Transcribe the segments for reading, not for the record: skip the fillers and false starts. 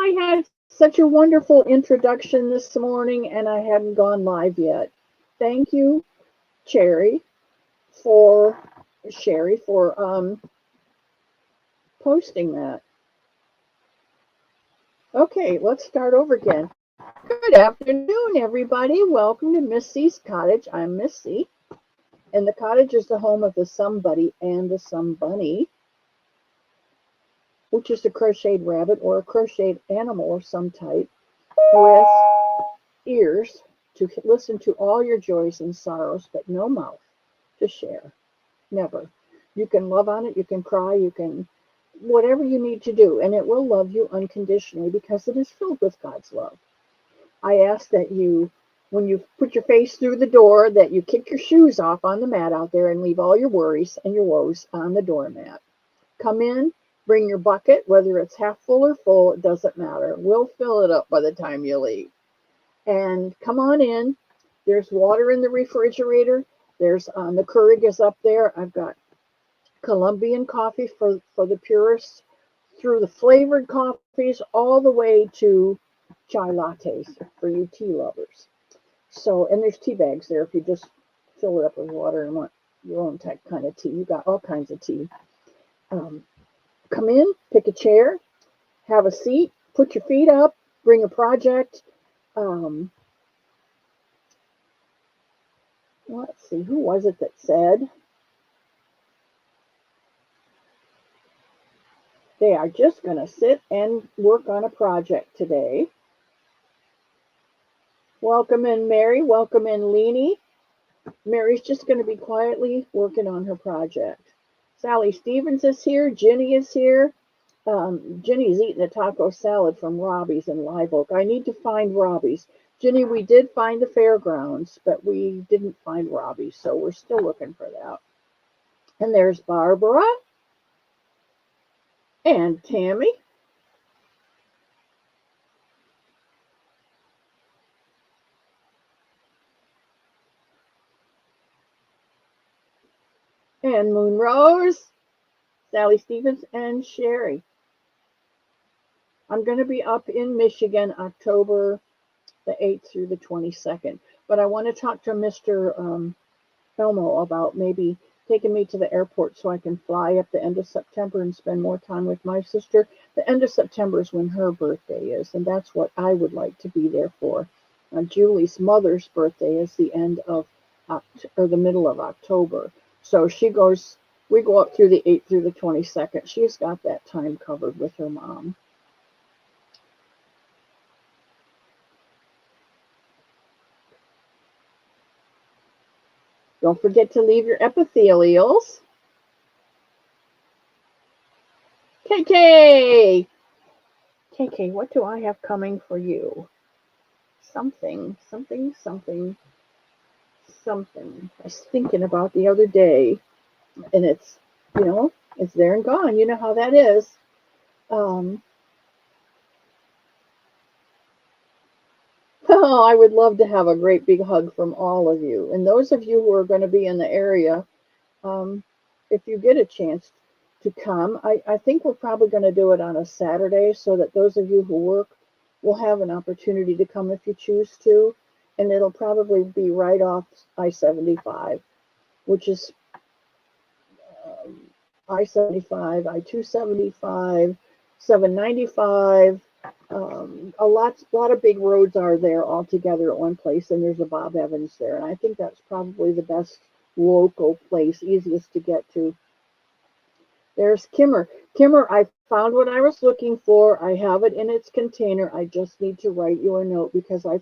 I had such a wonderful introduction this morning and I hadn't gone live yet. Thank you, Cherry, for Sherry for posting that. Okay, let's start over again. Good afternoon, everybody. Welcome to Missy's Cottage. I'm Missy, and the cottage is the home of the somebody and the some bunny, which is a crocheted rabbit or a crocheted animal of some type with ears to listen to all your joys and sorrows, but no mouth to share. Never. You can love on it, you can cry, you can whatever you need to do, and it will love you unconditionally because it is filled with God's love. I ask that you, when you put your face through the door, that you kick your shoes off on the mat out there and leave all your worries and your woes on the doormat. Come in, bring your bucket, whether it's half full or full, it doesn't matter. We'll fill it up by the time you leave. And come on in. There's water in the refrigerator. There's the Keurig is up there. I've got Colombian coffee for the purists, through the flavored coffees all the way to chai lattes for you tea lovers. So, and there's tea bags there if you just fill it up with water and want your own type kind of tea. You got all kinds of tea. Come in, pick a chair, have a seat, put your feet up, bring a project. Let's see, who was it that said they are just going to sit and work on a project today? Welcome in, Mary. Welcome in, Leanie. Mary's just going to be quietly working on her project. Sally Stevens is here. Ginny is here. Ginny's eating a taco salad from Robbie's in Live Oak. I need to find Robbie's. Ginny, we did find the fairgrounds, but we didn't find Robbie's, so we're still looking for that. And there's Barbara and Tammy. And Moon Rose, Sally Stevens, and Sherry. I'm going to be up in Michigan October the 8th through the 22nd. But I want to talk to Mr. Elmo about maybe taking me to the airport so I can fly up the end of September and spend more time with my sister. The end of September is when her birthday is, and that's what I would like to be there for. Julie's mother's birthday is the end of or the middle of October. So we go up through the 8th through the 22nd. She's got that time covered with her mom. Don't forget to leave your epithelials. KK! KK, what do I have coming for you? Something. I was thinking about the other day, and it's, it's there and gone. You know how that is. Oh, I would love to have a great big hug from all of you. And those of you who are going to be in the area, if you get a chance to come, I think we're probably going to do it on a Saturday so that those of you who work will have an opportunity to come if you choose to. And it'll probably be right off I-75, which is I-75, I-275, 795. A lot of big roads are there all together at one place, and there's a Bob Evans there, and I think that's probably the best local place, easiest to get to. There's Kimmer. Kimmer, I found what I was looking for. I have it in its container. I just need to write you a note because I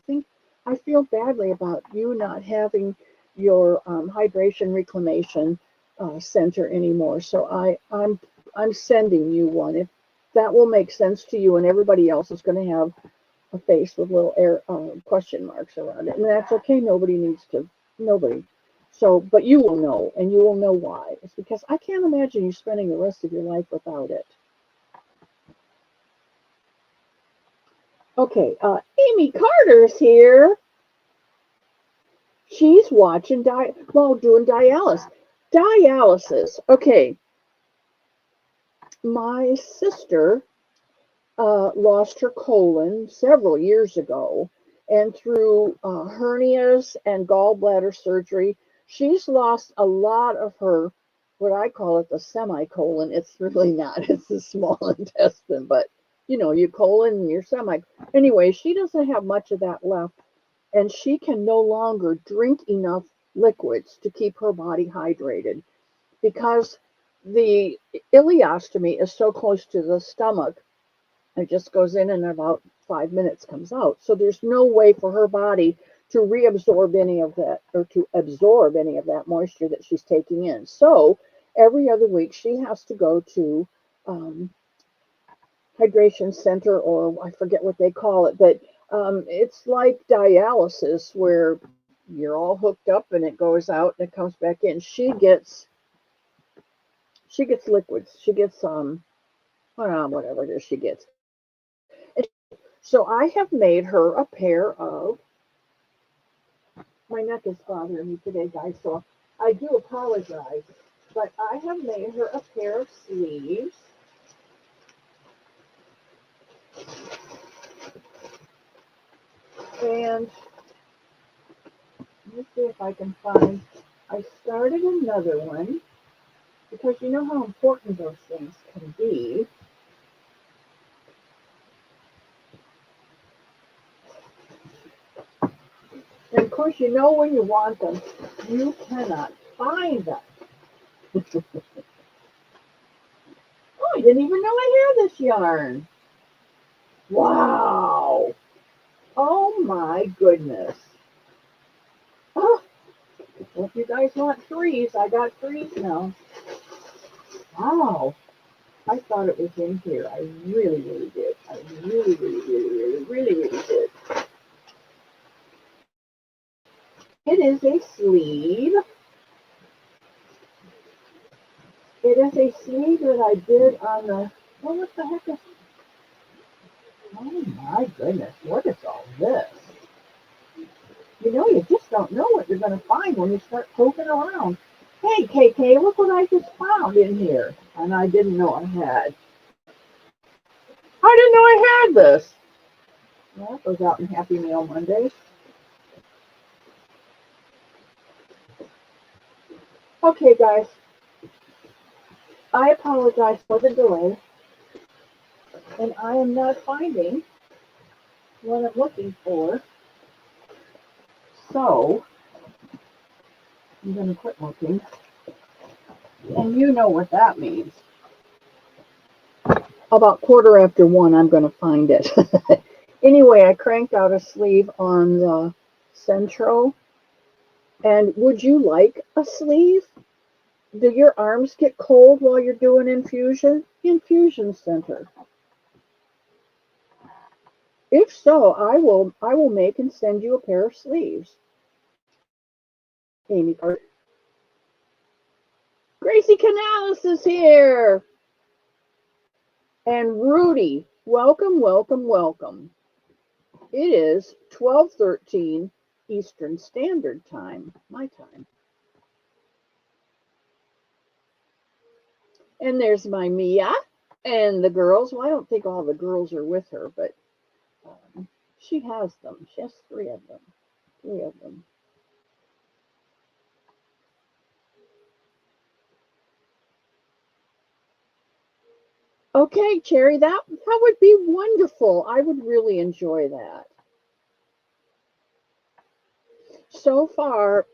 feel badly about you not having your hydration reclamation center anymore. So I'm sending you one. If that will make sense to you, and everybody else is going to have a face with little question marks around it, and that's okay. Nobody. So, but you will know, and you will know why. It's because I can't imagine you spending the rest of your life without it. Okay, Amy Carter's here. She's watching doing dialysis. Dialysis. Okay. My sister lost her colon several years ago, and through hernias and gallbladder surgery, she's lost a lot of her, what I call it, the semicolon. It's really not, it's the small intestine, but you know, your colon and your semi. Anyway, she doesn't have much of that left, and she can no longer drink enough liquids to keep her body hydrated because the ileostomy is so close to the stomach. It just goes in and about 5 minutes comes out. So there's no way for her body to reabsorb any of that or to absorb any of that moisture that she's taking in. So every other week she has to go to hydration center, or I forget what they call it, but it's like dialysis where you're all hooked up and it goes out and it comes back in. She gets liquids. She gets whatever it is she gets. So I have made her a pair of, my neck is bothering me today, guys, so I do apologize, but I have made her a pair of sleeves. And let me see if I can find, I started another one because you know how important those things can be. And of course, you know when you want them, you cannot find them. Oh, I didn't even know I had this yarn. Wow. Oh my goodness. Oh, well, if you guys want threes, I got threes now. Wow. I thought it was in here. I really, really did. I really, really, really, really, really, really did. It is a sleeve. It is a sleeve that I did on the, well, what the heck is, oh my goodness, what is all this? You know, you just don't know what you're going to find when you start poking around. Hey, KK, look what I just found in here. And I didn't know I had. I didn't know I had this. Well, that goes out in Happy Meal Monday. Okay, guys. I apologize for the delay. And I am not finding what I'm looking for. So, I'm going to quit looking. And you know what that means. About 1:15, I'm going to find it. Anyway, I cranked out a sleeve on the Centro. And would you like a sleeve? Do your arms get cold while you're doing infusion? Infusion center. If so, I will make and send you a pair of sleeves. Amy Cart. Gracie Canales is here. And Rudy, welcome, welcome, welcome. It is 12:13 Eastern Standard Time, my time. And there's my Mia and the girls. Well, I don't think all the girls are with her, but she has them. She has three of them. Three of them. Okay, Cherry, that would be wonderful. I would really enjoy that. So far,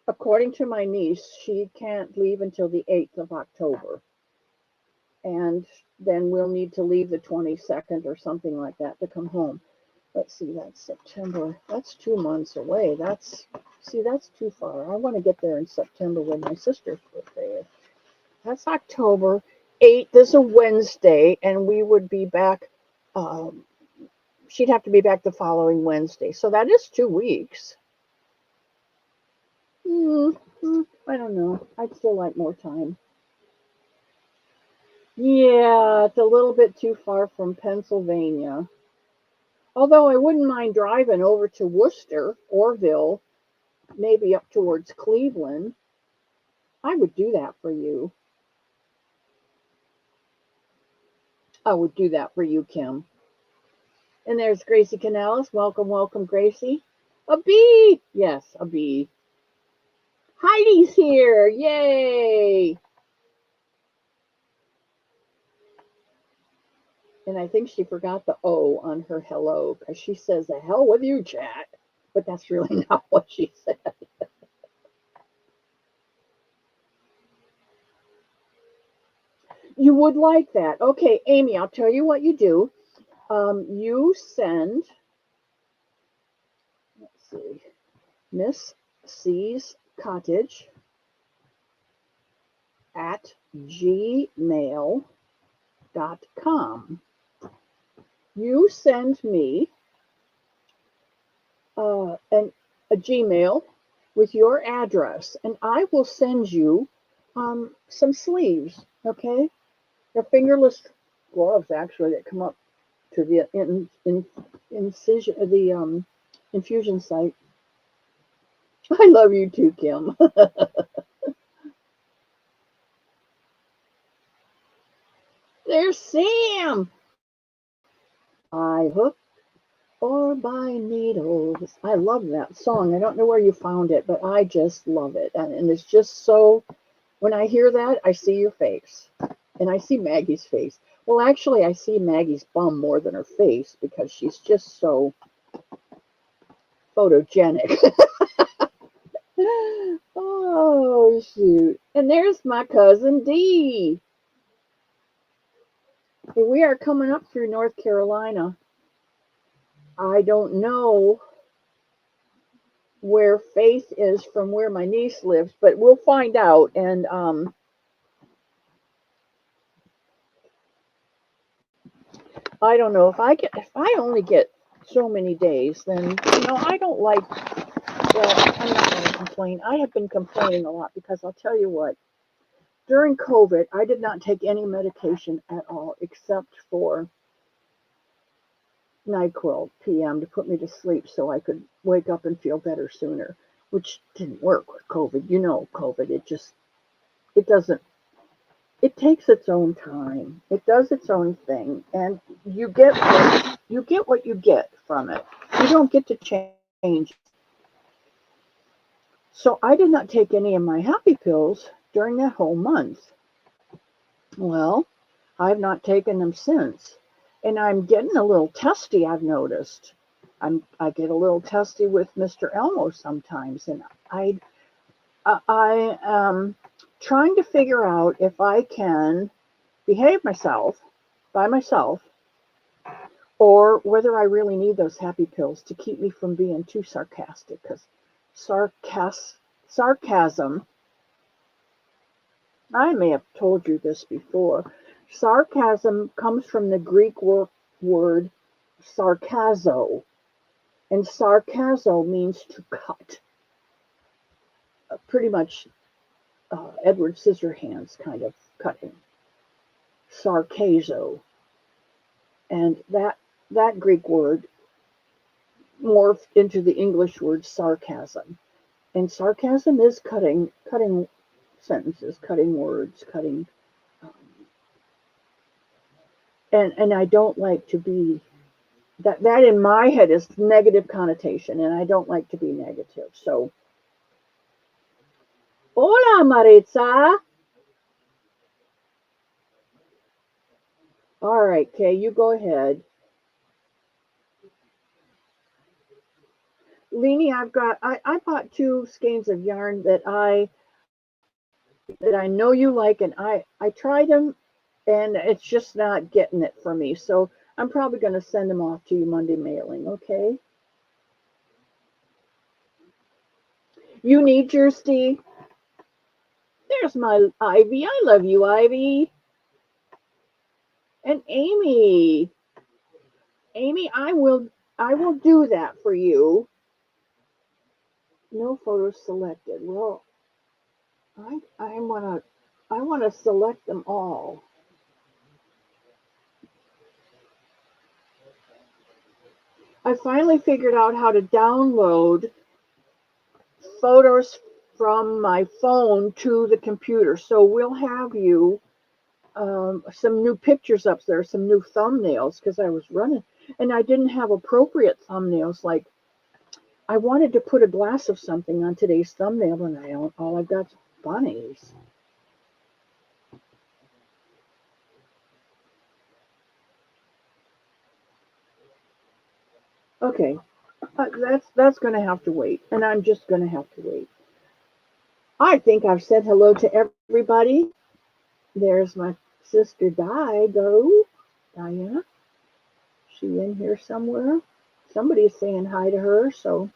according to my niece, she can't leave until the 8th of October. And then we'll need to leave the 22nd or something like that to come home. Let's see, that's September. That's 2 months away. That's too far. I want to get there in September when my sister's birthday is. That's October 8th is a Wednesday, and we would be back. She'd have to be back the following Wednesday. So that is 2 weeks. I don't know. I'd still like more time. Yeah, it's a little bit too far from Pennsylvania. Although I wouldn't mind driving over to Worcester, Orville, maybe up towards Cleveland. I would do that for you. I would do that for you, Kim. And there's Gracie Canales. Welcome, welcome, Gracie. A bee. Yes, a bee. Heidi's here. Yay. And I think she forgot the O on her hello because she says, the hell with you, chat. But that's really not what she said. You would like that. Okay, Amy, I'll tell you what you do. You send, let's see, Miss C's Cottage at gmail.com. You send me a Gmail with your address, and I will send you some sleeves, okay? They're fingerless gloves, actually, that come up to the incision, the infusion site. I love you too, Kim. There's Sam. By hook or by needles. I love that song. I don't know where you found it, but I just love it. And it's just so, when I hear that, I see your face. And I see Maggie's face. Well, actually, I see Maggie's bum more than her face because she's just so photogenic. Oh, shoot. And there's my cousin Dee. We are coming up through North Carolina. I don't know where Faith is from where my niece lives, but we'll find out. And I don't know if I only get so many days, then I don't like. Well, I'm not going to complain. I have been complaining a lot because I'll tell you what. During COVID, I did not take any medication at all except for NyQuil PM to put me to sleep so I could wake up and feel better sooner, which didn't work with COVID. You know, COVID, it doesn't, it takes its own time. It does its own thing, and you get what you get from it. You don't get to change. So I did not take any of my happy pills during that whole month. Well, I've not taken them since. And I'm getting a little testy, I've noticed. I get a little testy with Mr. Elmo sometimes. And I am trying to figure out if I can behave myself by myself or whether I really need those happy pills to keep me from being too sarcastic. Because sarcasm, I may have told you this before, sarcasm comes from the Greek word sarkazo, and sarkazo means to cut. Pretty much Edward Scissorhands kind of cutting. Sarkazo. And that Greek word morphed into the English word sarcasm. And sarcasm is cutting sentences, cutting words, cutting. And I don't like to be, that in my head is negative connotation, and I don't like to be negative. So, hola, Maritza. All right, Kay, you go ahead. Leanie, I bought 2 skeins of yarn that I know you like, and I tried them, and it's just not getting it for me. So I'm probably going to send them off to you Monday mailing, okay? You need your Steve. There's my Ivy. I love you, Ivy. And Amy, I will do that for you. No photos selected. Well, I want to select them all. I finally figured out how to download photos from my phone to the computer. So we'll have you some new pictures up there, some new thumbnails because I was running and I didn't have appropriate thumbnails. Like I wanted to put a glass of something on today's thumbnail and all I've got is bunnies. Okay, that's going to have to wait, and I'm just going to have to wait. I think I've said hello to everybody. There's my sister Diana. Diana. She in here somewhere? Somebody's saying hi to her, so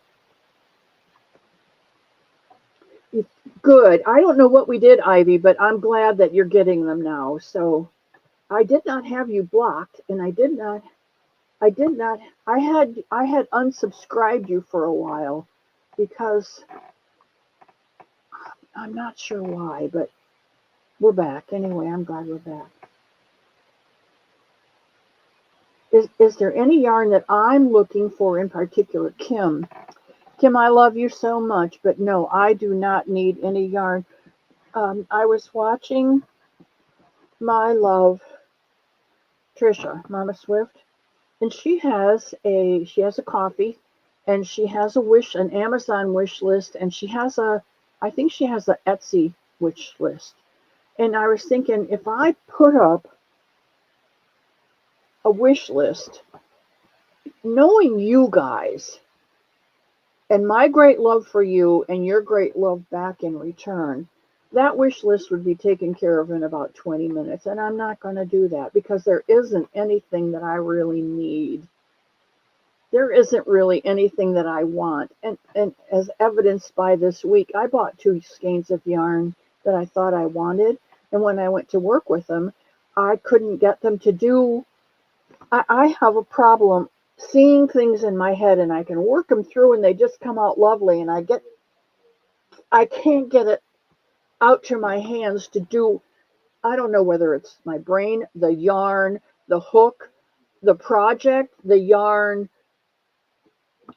good. I don't know what we did, Ivy, but I'm glad that you're getting them now. So I did not have you blocked, and I did not. I had unsubscribed you for a while because I'm not sure why, but we're back. Anyway, I'm glad we're back. Is there any yarn that I'm looking for in particular? Kim, I love you so much, but no, I do not need any yarn. I was watching my love, Trisha, Mama Swift, and she has a coffee, and she has an Amazon wish list, and I think she has an Etsy wish list. And I was thinking, if I put up a wish list, knowing you guys, and my great love for you and your great love back in return, that wish list would be taken care of in about 20 minutes. And I'm not going to do that because there isn't anything that I really need. There isn't really anything that I want. And as evidenced by this week, I bought 2 skeins of yarn that I thought I wanted. And when I went to work with them, I couldn't get them to do. I have a problem seeing things in my head and I can work them through and they just come out lovely and I can't get it out to my hands to do. I don't know whether it's my brain, the yarn, the hook, the project, the yarn,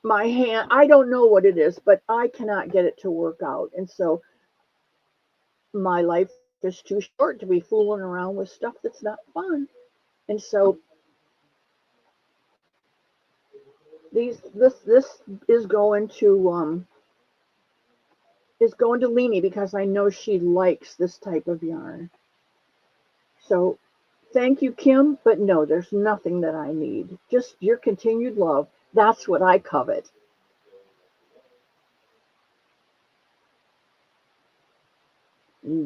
my hand. I don't know what it is, but I cannot get it to work out. And so my life is too short to be fooling around with stuff that's not fun. And so this is going to Leni because I know she likes this type of yarn. So thank you, Kim, but no, there's nothing that I need. Just your continued love. That's what I covet.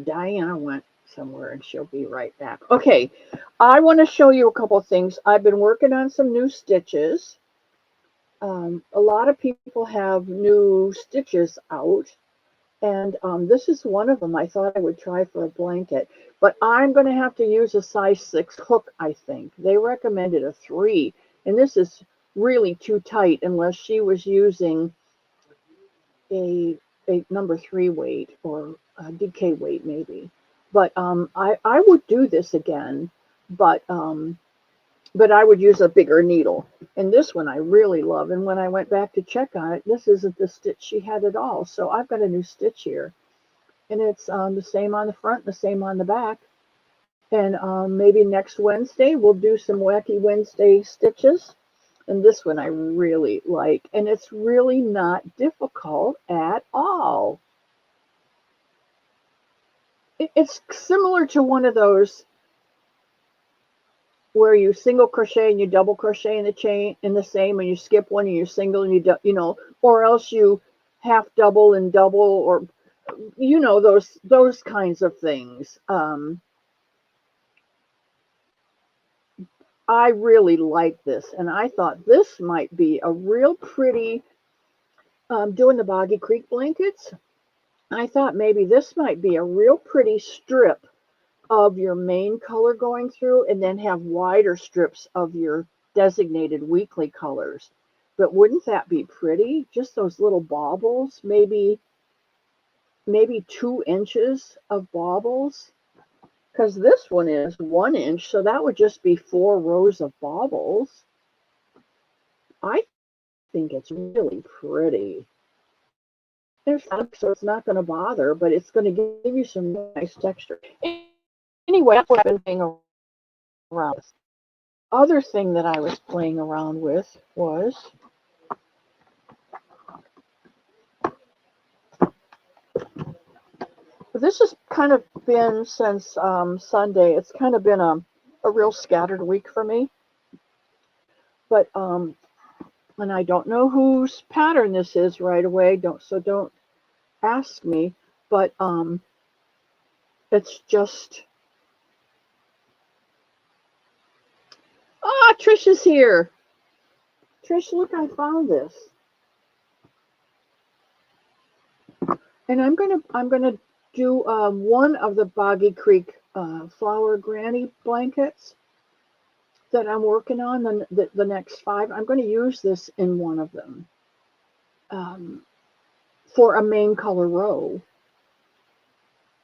Diana went somewhere and she'll be right back. Okay, I want to show you a couple of things. I've been working on some new stitches. A lot of people have new stitches out. And this is one of them I thought I would try for a blanket. But I'm going to have to use a size 6 hook, I think. They recommended a 3. And this is really too tight unless she was using a number 3 weight or a DK weight maybe. But I would do this again. But I would use a bigger needle. And this one I really love. And when I went back to check on it, this isn't the stitch she had at all. So I've got a new stitch here. And it's the same on the front, the same on the back. And maybe next Wednesday, we'll do some Wacky Wednesday stitches. And this one I really like. And it's really not difficult at all. It's similar to one of those where you single crochet and you double crochet in the chain in the same, and you skip one and you single and you or else you half double and double, or those kinds of things. I really like this, and I thought this might be a real pretty. Doing the Boggy Creek blankets, I thought maybe this might be a real pretty strip of your main color going through, and then have wider strips of your designated weekly colors. But wouldn't that be pretty? Just those little baubles, maybe 2 inches of baubles, because this one is 1 inch, so that would just be 4 rows of baubles. I think it's really pretty. There's so it's not going to bother, but it's going to give you some nice texture. Anyway, that's what I've been playing around with. Other thing that I was playing around with was this has kind of been since Sunday. It's kind of been a real scattered week for me. But and I don't know whose pattern this is right away. Don't ask me. But it's just Trish is here. Trish, look, I found this, and I'm gonna do one of the Boggy Creek flower granny blankets that I'm working on. The next 5, I'm going to use this in one of them for a main color row,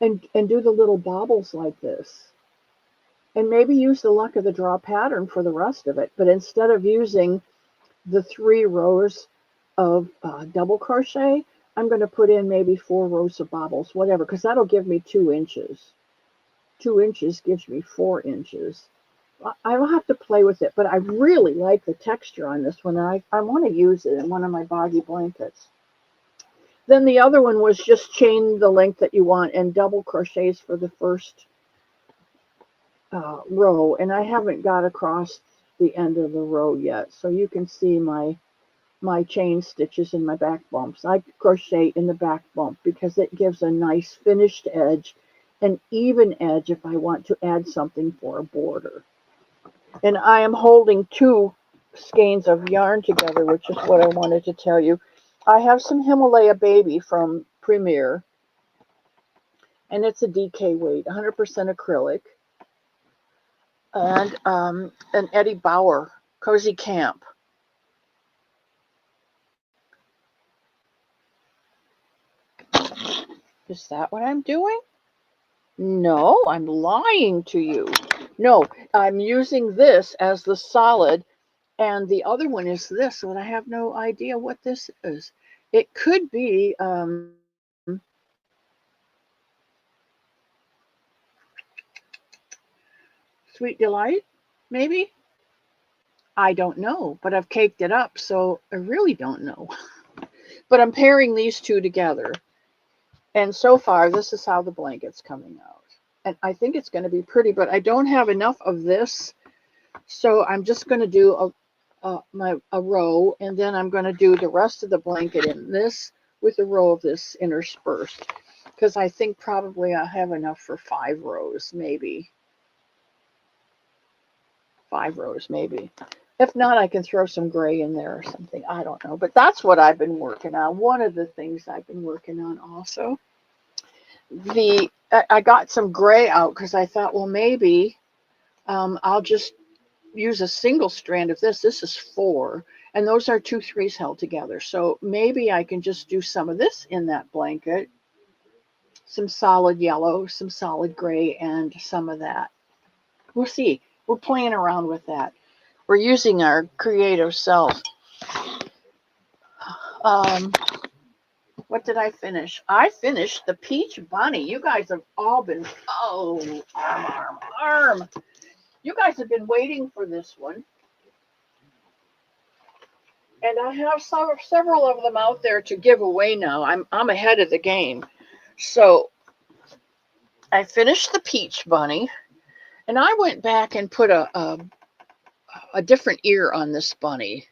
and do the little baubles like this, and maybe use the luck of the draw pattern for the rest of it. But instead of using the 3 rows of double crochet, I'm going to put in maybe 4 rows of baubles, whatever, because that'll give me 2 inches. 2 inches gives me 4 inches. I will have to play with it, but I really like the texture on this one, and I want to use it in one of my Boggy blankets. Then the other one was just chain the length that you want and double crochets for the first row, and I haven't got across the end of the row yet, so you can see my chain stitches in my back bumps. I crochet in the back bump because it gives a nice finished edge, an even edge if I want to add something for a border. And I am holding 2 skeins of yarn together, which is what I wanted to tell you. I have some Himalaya Baby from Premier, and it's a DK weight, 100% acrylic, and an Eddie Bauer Cozy Camp. Is that what I'm doing? No, I'm lying to you. No, I'm using this as the solid, and the other one is this, and I have no idea what this is. It could be Sweet Delight, maybe? I don't know, but I've caked it up, so I really don't know. But I'm pairing these 2 together. And so far, this is how the blanket's coming out. And I think it's going to be pretty, but I don't have enough of this, so I'm just going to do a row, and then I'm going to do the rest of the blanket in this with a row of this interspersed, because I think probably I have enough for 5 rows, maybe. 5 rows, maybe. If not, I can throw some gray in there or something. I don't know. But that's what I've been working on. One of the things I've been working on also. I got some gray out because I thought, well, maybe I'll just use a single strand of this. This is 4. And those are 2 3s held together. So maybe I can just do some of this in that blanket. Some solid yellow, some solid gray, and some of that. We'll see. We're playing around with that. We're using our creative self. What did I finish? I finished the Peach Bunny. You guys have all been, arm. You guys have been waiting for this one. And I have several of them out there to give away now. I'm ahead of the game. So I finished the Peach Bunny, and I went back and put a different ear on this bunny.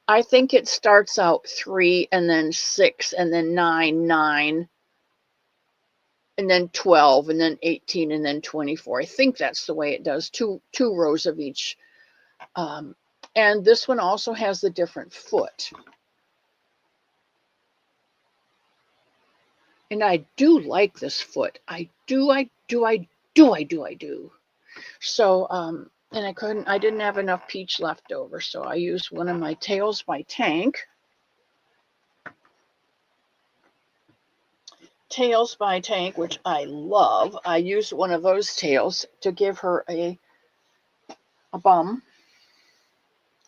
I think it starts out 3 and then 6 and then 9, 9, and then 12 and then 18 and then 24. I think that's the way it does. Two rows of each. And this one also has the different foot. And I do like this foot. I do. So, and I didn't have enough peach left over, so I used one of my Tails by Tank. Tails by Tank, which I love. I used one of those tails to give her a bum.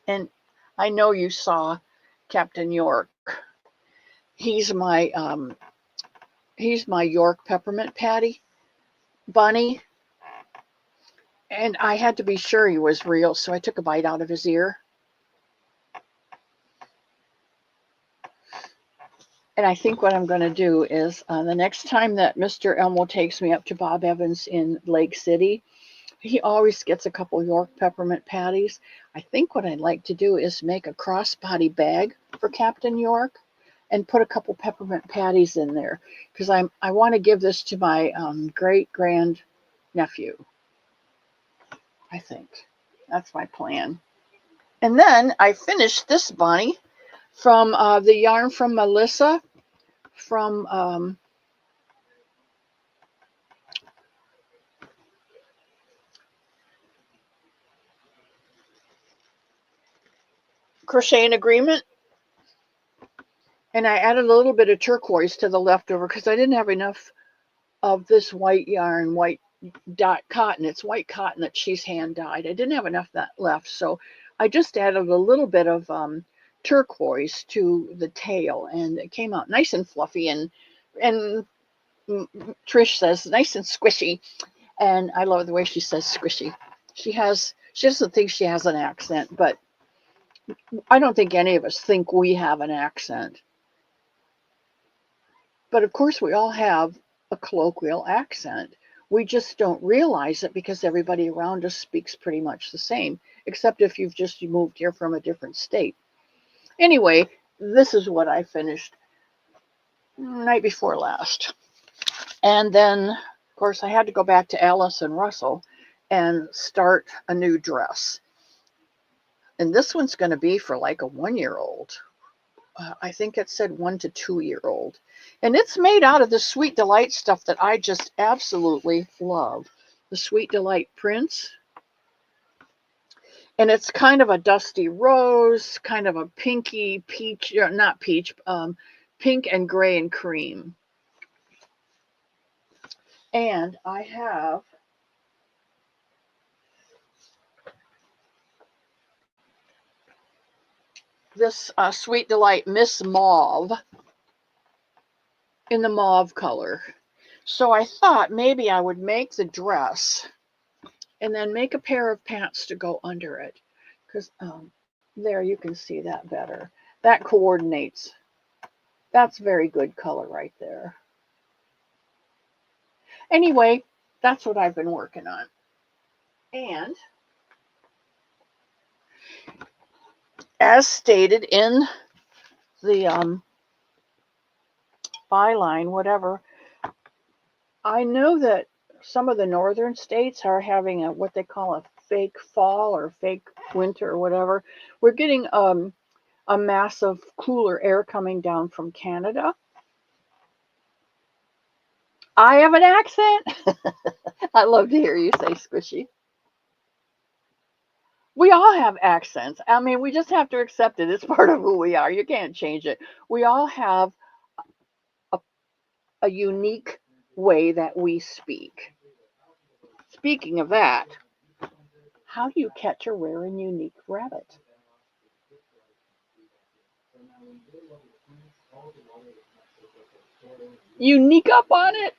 And I know you saw Captain York. He's my York peppermint patty bunny. And I had to be sure he was real, so I took a bite out of his ear. And I think what I'm going to do is the next time that Mr. Elmo takes me up to Bob Evans in Lake City, he always gets a couple York peppermint patties. I think what I'd like to do is make a crossbody bag for Captain York and put a couple peppermint patties in there, because I want to give this to my great-grand nephew. I think that's my plan. And then I finished this bunny from the yarn from Melissa from Crochet in Agreement. And I added a little bit of turquoise to the leftover because I didn't have enough of this white yarn, white dot cotton. It's white cotton that she's hand dyed. I didn't have enough of that left, so I just added a little bit of turquoise to the tail, and it came out nice and fluffy, and Trish says nice and squishy, and I love the way she says squishy. She doesn't think she has an accent, but I don't think any of us think we have an accent. But of course, we all have a colloquial accent. We just don't realize it because everybody around us speaks pretty much the same, except if you've just moved here from a different state. Anyway, this is what I finished night before last. And then, of course, I had to go back to Alice and Russell and start a new dress. And this one's going to be for like a 1-year-old. I think it said 1 to 2-year-old. And it's made out of the Sweet Delight stuff that I just absolutely love. The Sweet Delight prints. And it's kind of a dusty rose, kind of a pinky peach, not peach, pink and gray and cream. And I have this Sweet Delight Miss Mauve in the mauve color. So I thought maybe I would make the dress and then make a pair of pants to go under it. Because there you can see that better. That coordinates. That's very good color right there. Anyway, that's what I've been working on. And as stated in the byline, whatever, I know that some of the northern states are having what they call a fake fall or fake winter or whatever. We're getting a mass of cooler air coming down from Canada. I have an accent. I love to hear you say squishy. We all have accents. I mean, we just have to accept it. It's part of who we are. You can't change it. We all have a unique way that we speak. Speaking of that, how do you catch a rare and unique rabbit? Unique up on it?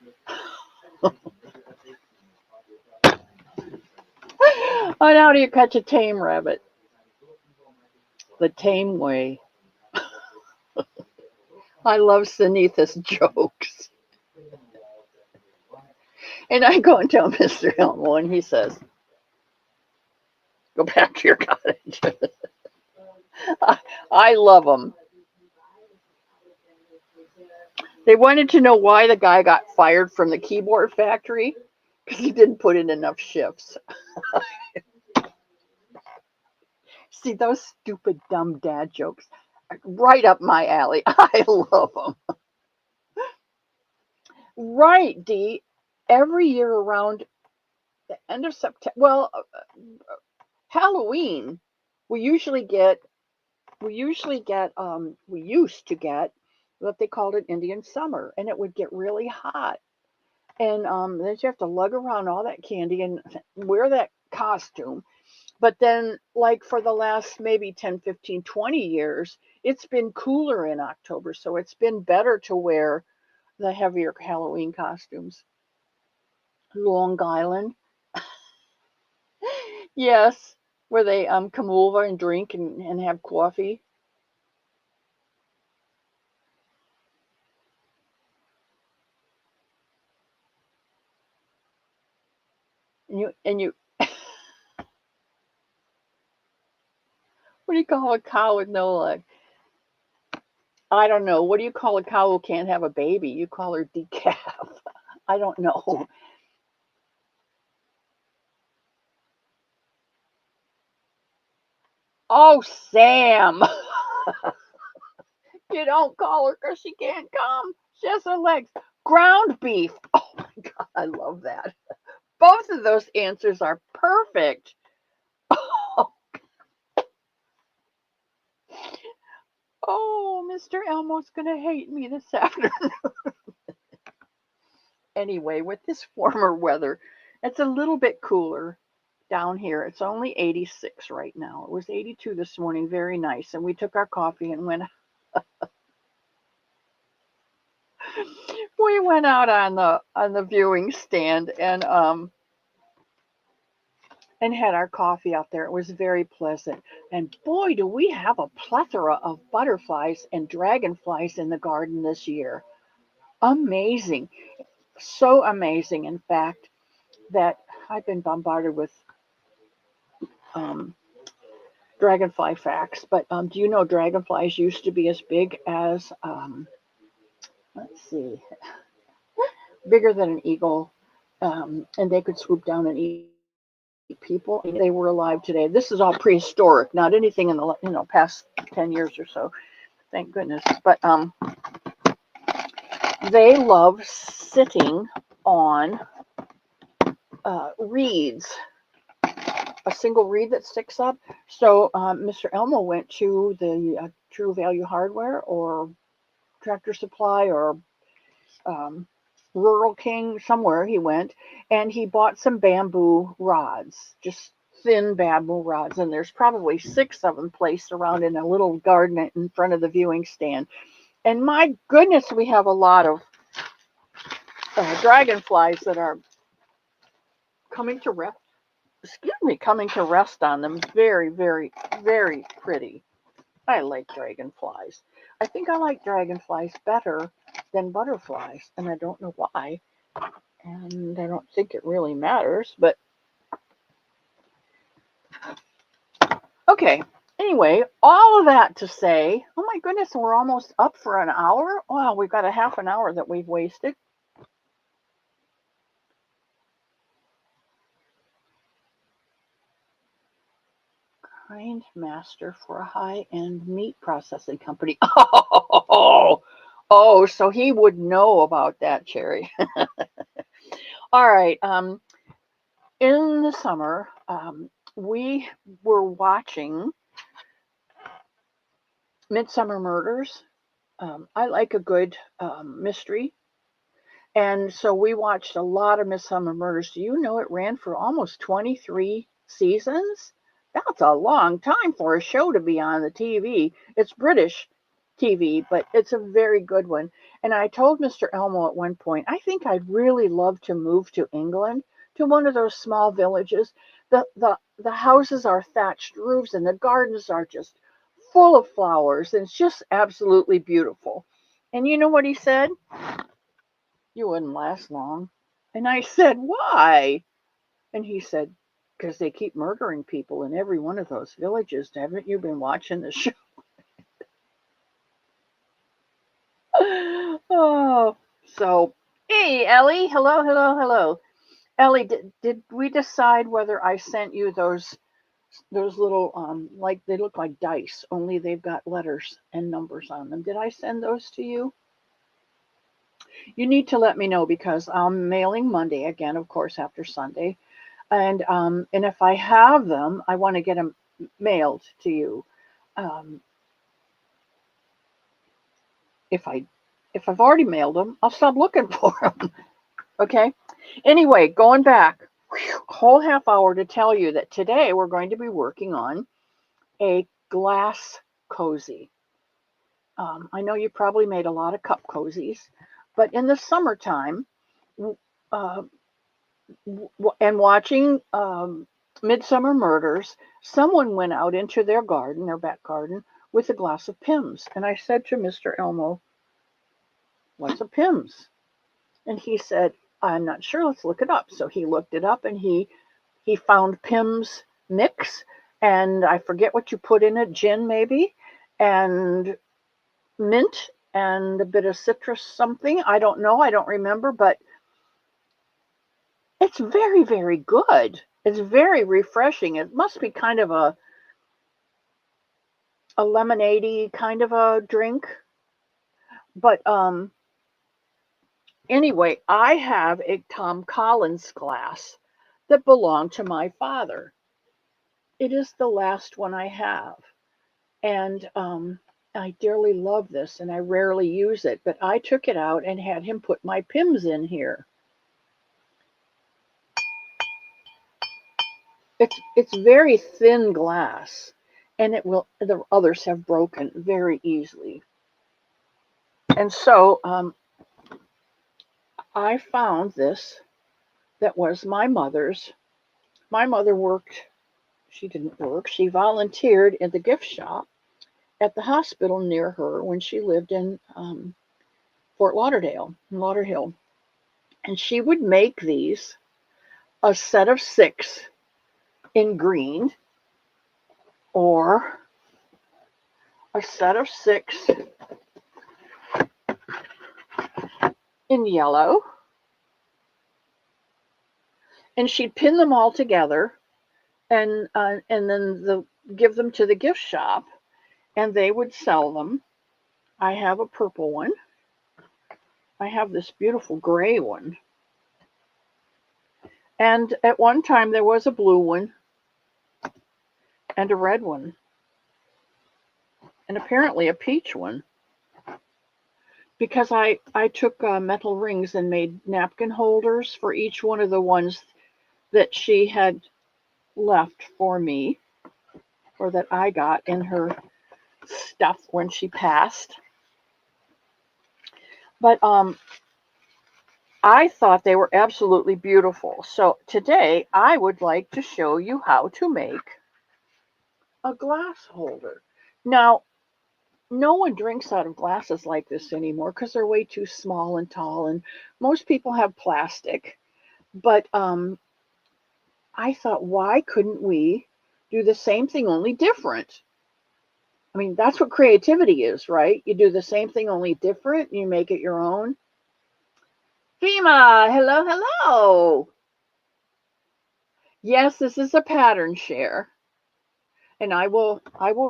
And how do you catch a tame rabbit? The tame way. I love Sunitha's jokes. And I go and tell Mr. Elmo, and he says, go back to your cottage. I love them. They wanted to know why the guy got fired from the keyboard factory, because he didn't put in enough shifts. See, those stupid, dumb dad jokes, right up my alley. I love them. Right, Dee. Every year around the end of September, well, Halloween, we used to get what they called an Indian summer, and it would get really hot. And then you have to lug around all that candy and wear that costume. But then, like for the last maybe 10, 15, 20 years, it's been cooler in October. So it's been better to wear the heavier Halloween costumes. Long Island. Yes, where they come over and drink and have coffee. And you what do you call a cow with no leg? I don't know. What do you call a cow who can't have a baby? You call her decaf. I don't know. Oh, Sam. You don't call her because she can't come. She has her legs. Ground beef. Oh my God, I love that. Both of those answers are perfect. Oh, Mr. Elmo's going to hate me this afternoon. Anyway, with this warmer weather, it's a little bit cooler down here. It's only 86 right now. It was 82 this morning, very nice. And we took our coffee and went out on the viewing stand and had our coffee out there. It was very pleasant. And boy, do we have a plethora of butterflies and dragonflies in the garden this year. Amazing. So amazing, in fact, that I've been bombarded with um, dragonfly facts. But do you know dragonflies used to be as big as, let's see, bigger than an eagle, and they could swoop down and eat people. They were alive today. This is all prehistoric, not anything in the past 10 years or so. Thank goodness. But they love sitting on reeds, a single reed that sticks up. So Mr. Elmo went to the True Value Hardware or Tractor Supply or um, Rural King, somewhere he went, and he bought some bamboo rods, just thin bamboo rods. And there's probably 6 of them placed around in a little garden in front of the viewing stand. And my goodness, we have a lot of dragonflies that are coming to rest. Excuse me, coming to rest on them. Very, very, very pretty. I like dragonflies. I think I like dragonflies better than butterflies, and I don't know why. And I don't think it really matters, but okay. Anyway, all of that to say, oh my goodness, we're almost up for an hour. Wow, we've got a half an hour that we've wasted. Kind master for a high-end meat processing company. Oh, so he would know about that, Cherry. All right. In the summer, we were watching Midsummer Murders. I like a good mystery. And so we watched a lot of Midsummer Murders. Do you know it ran for almost 23 seasons? That's a long time for a show to be on the TV. It's British TV, but it's a very good one. And I told Mr. Elmo at one point, I think I'd really love to move to England, to one of those small villages. The houses are thatched roofs and the gardens are just full of flowers. And it's just absolutely beautiful. And you know what he said? You wouldn't last long. And I said, why? And he said, because they keep murdering people in every one of those villages. Haven't you been watching the show? Oh, so, hey, Ellie. Hello, hello, hello. Ellie, did we decide whether I sent you those little like they look like dice, only they've got letters and numbers on them? Did I send those to you? You need to let me know because I'm mailing Monday again, of course, after Sunday. And if I have them, I want to get them mailed to you. Um, if I if I've already mailed them, I'll stop looking for them. Okay. Anyway, going back, whole half hour to tell you that today we're going to be working on a glass cozy. I know you probably made a lot of cup cozies, but in the summertime, uh, and watching Midsummer Murders, someone went out into their garden, their back garden, with a glass of Pims. And I said to Mr. Elmo, what's a Pims? And he said, I'm not sure, let's look it up. So he looked it up and he found Pims mix, and I forget what you put in it, gin maybe, and mint and a bit of citrus something. I don't know, I don't remember, but it's very, very good. It's very refreshing. It must be kind of a lemonade-y kind of a drink. But anyway, I have a Tom Collins glass that belonged to my father. It is the last one I have. And I dearly love this, and I rarely use it, but I took it out and had him put my Pims in here. It's very thin glass, and the others have broken very easily. And so I found this that was my mother's. My mother worked, she didn't work, she volunteered in the gift shop at the hospital near her when she lived in Fort Lauderdale, Lauderhill. And she would make these, a set of 6 in green, or a set of 6 in yellow. And she'd pin them all together and then give them to the gift shop, and they would sell them. I have a purple one. I have this beautiful gray one. And at one time there was a blue one and a red one, and apparently a peach one. Because I took metal rings and made napkin holders for each one of the ones that she had left for me, or that I got in her stuff when she passed. But I thought they were absolutely beautiful. So today I would like to show you how to make a glass holder. Now, no one drinks out of glasses like this anymore because they're way too small and tall, and most people have plastic. But I thought, why couldn't we do the same thing, only different? I mean, that's what creativity is, right? You do the same thing, only different, and you make it your own. Fema, hello, hello. Yes, this is a pattern share. And I will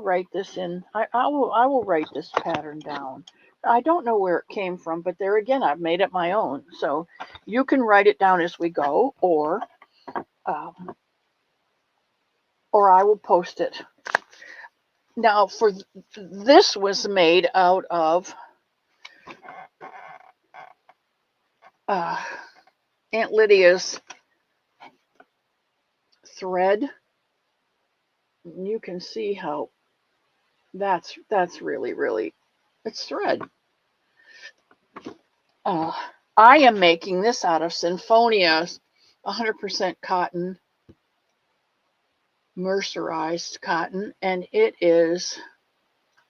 write this in. I will write this pattern down. I don't know where it came from, but there again, I've made it my own. So you can write it down as we go, or I will post it. Now, for this was made out of Aunt Lydia's thread. You can see how that's really, really, it's thread. I am making this out of Sinfonia's 100% cotton, mercerized cotton, and it is,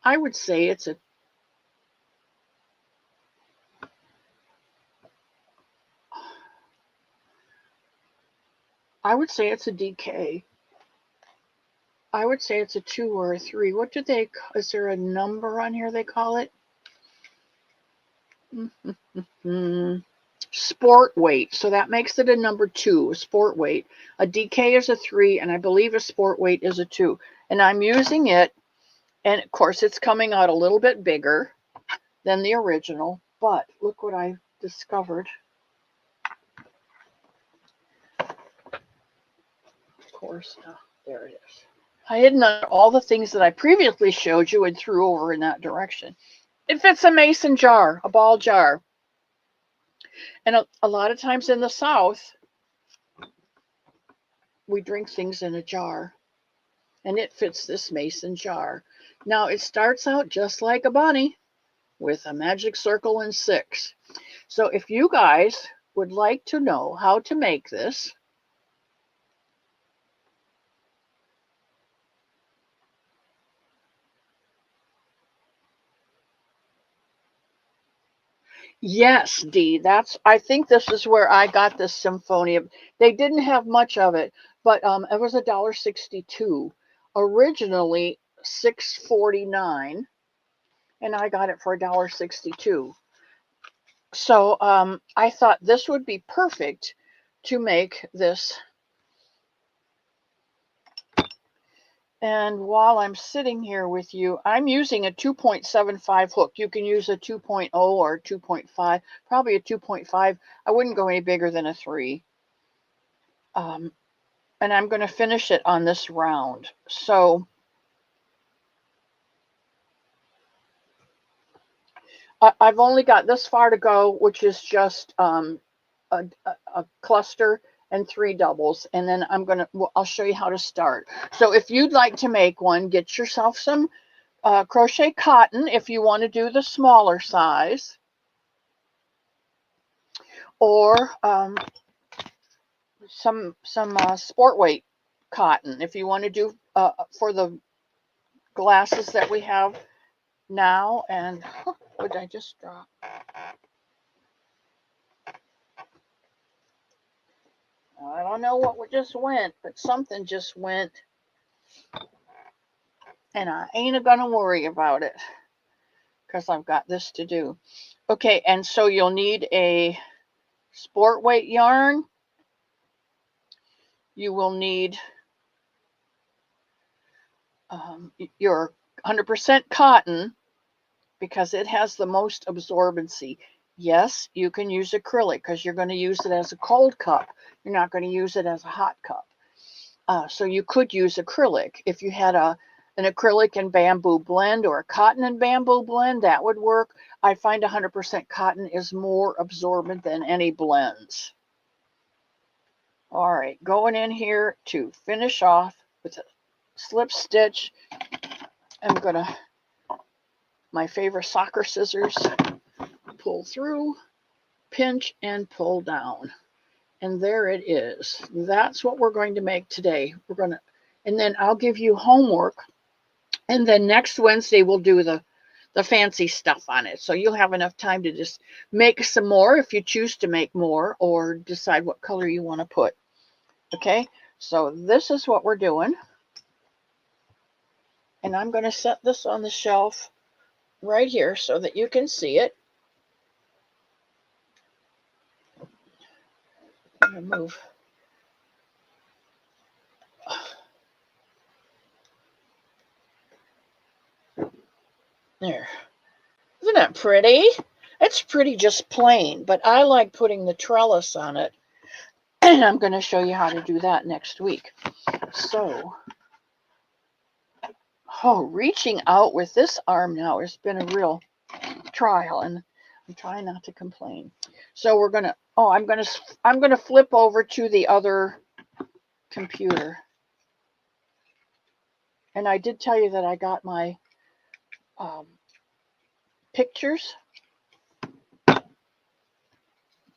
I would say it's a DK. I would say it's a 2 or a 3. What do they, is there a number on here they call it? Sport weight. So that makes it a number 2, a sport weight. A DK is a 3, and I believe a sport weight is a 2. And I'm using it, and of course it's coming out a little bit bigger than the original, but look what I discovered. Of course, there it is. I hidden all the things that I previously showed you and threw over in that direction. It fits a mason jar, a ball jar. And a lot of times in the South, we drink things in a jar. And it fits this mason jar. Now, it starts out just like a bunny with a magic circle and 6. So if you guys would like to know how to make this, Yes, Dee. I think this is where I got this Symphonia. They didn't have much of it, but it was $1.62. Originally $6.49, and I got it for $1.62. So I thought this would be perfect to make this. And while I'm sitting here with you, I'm using a 2.75 hook. You can use a 2.0 or 2.5, probably a 2.5. I wouldn't go any bigger than a 3. And I'm going to finish it on this round. So I've only got this far to go, which is just a cluster and 3 doubles, and then I'll show you how to start. So if you'd like to make one, get yourself some crochet cotton if you want to do the smaller size, or some sport weight cotton if you want to do for the glasses that we have now. And what did I just drop? I don't know what just went, but something just went, and I ain't gonna worry about it because I've got this to do. Okay, and so you'll need a sport weight yarn. You will need your 100% cotton because it has the most absorbency. Yes, you can use acrylic because you're going to use it as a cold cup. You're not going to use it as a hot cup. So you could use acrylic. If you had an acrylic and bamboo blend or a cotton and bamboo blend, that would work. I find 100% cotton is more absorbent than any blends. All right, going in here to finish off with a slip stitch. I'm going to, my favorite soccer scissors, pull through, pinch, and pull down. And there it is. That's what we're going to make today. And then I'll give you homework. And then next Wednesday, we'll do the fancy stuff on it. So you'll have enough time to just make some more if you choose to make more, or decide what color you want to put. Okay, so this is what we're doing. And I'm going to set this on the shelf right here so that you can see it. I'm going to move. There. Isn't that pretty? It's pretty just plain, but I like putting the trellis on it. And I'm going to show you how to do that next week. So, reaching out with this arm now has been a real trial, and I'm trying not to complain. So we're going to, I'm going to flip over to the other computer. And I did tell you that I got my pictures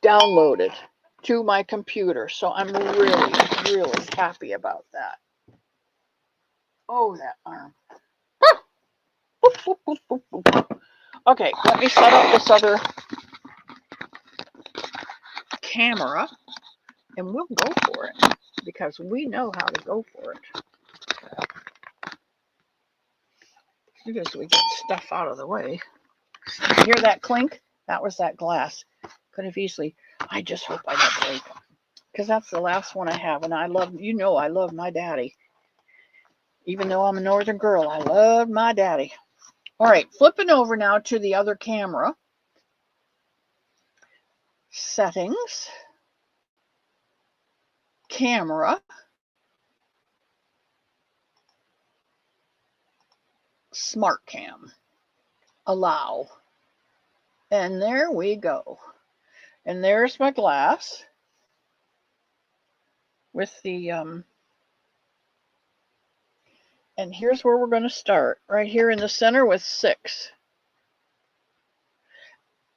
downloaded to my computer. So I'm really, really happy about that. Oh, that arm. Okay, let me set up this other camera and we'll go for it because we know how to go for it. As we get stuff out of the way. You hear that clink? That was that glass. Could have easily. I just hope I don't break it because that's the last one I have, and I love my daddy. Even though I'm a northern girl, I love my daddy. All right, flipping over now to the other camera. Settings. Camera. Smart Cam. Allow. And there we go. And there's my glass with the and here's where we're going to start, right here in the center with 6.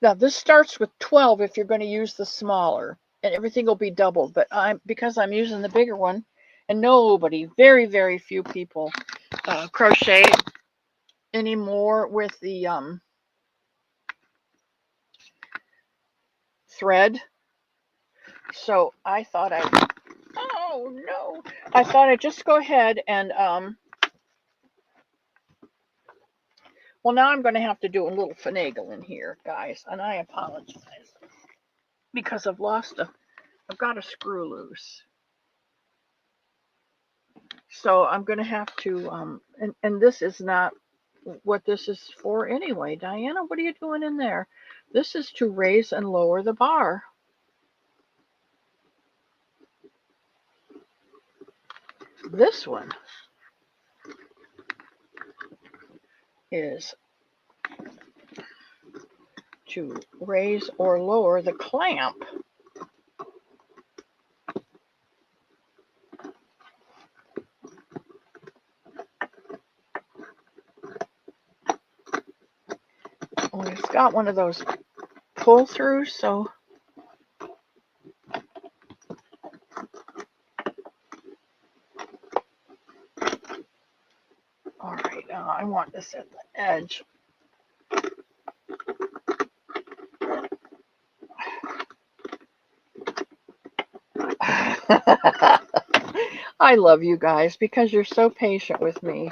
Now this starts with 12 if you're going to use the smaller, and everything will be doubled, but because I'm using the bigger one, and very, very few people crochet anymore with the thread. So I thought oh no, I thought I'd just go ahead and, well, now I'm going to have to do a little finagling here, guys, and I apologize because I've got a screw loose. So I'm going to have to, and this is not what this is for anyway. Diana, what are you doing in there? This is to raise and lower the bar. This one is to raise or lower the clamp. Oh, it's got one of those pull throughs, so all right, I want this at the edge. I love you guys because you're so patient with me.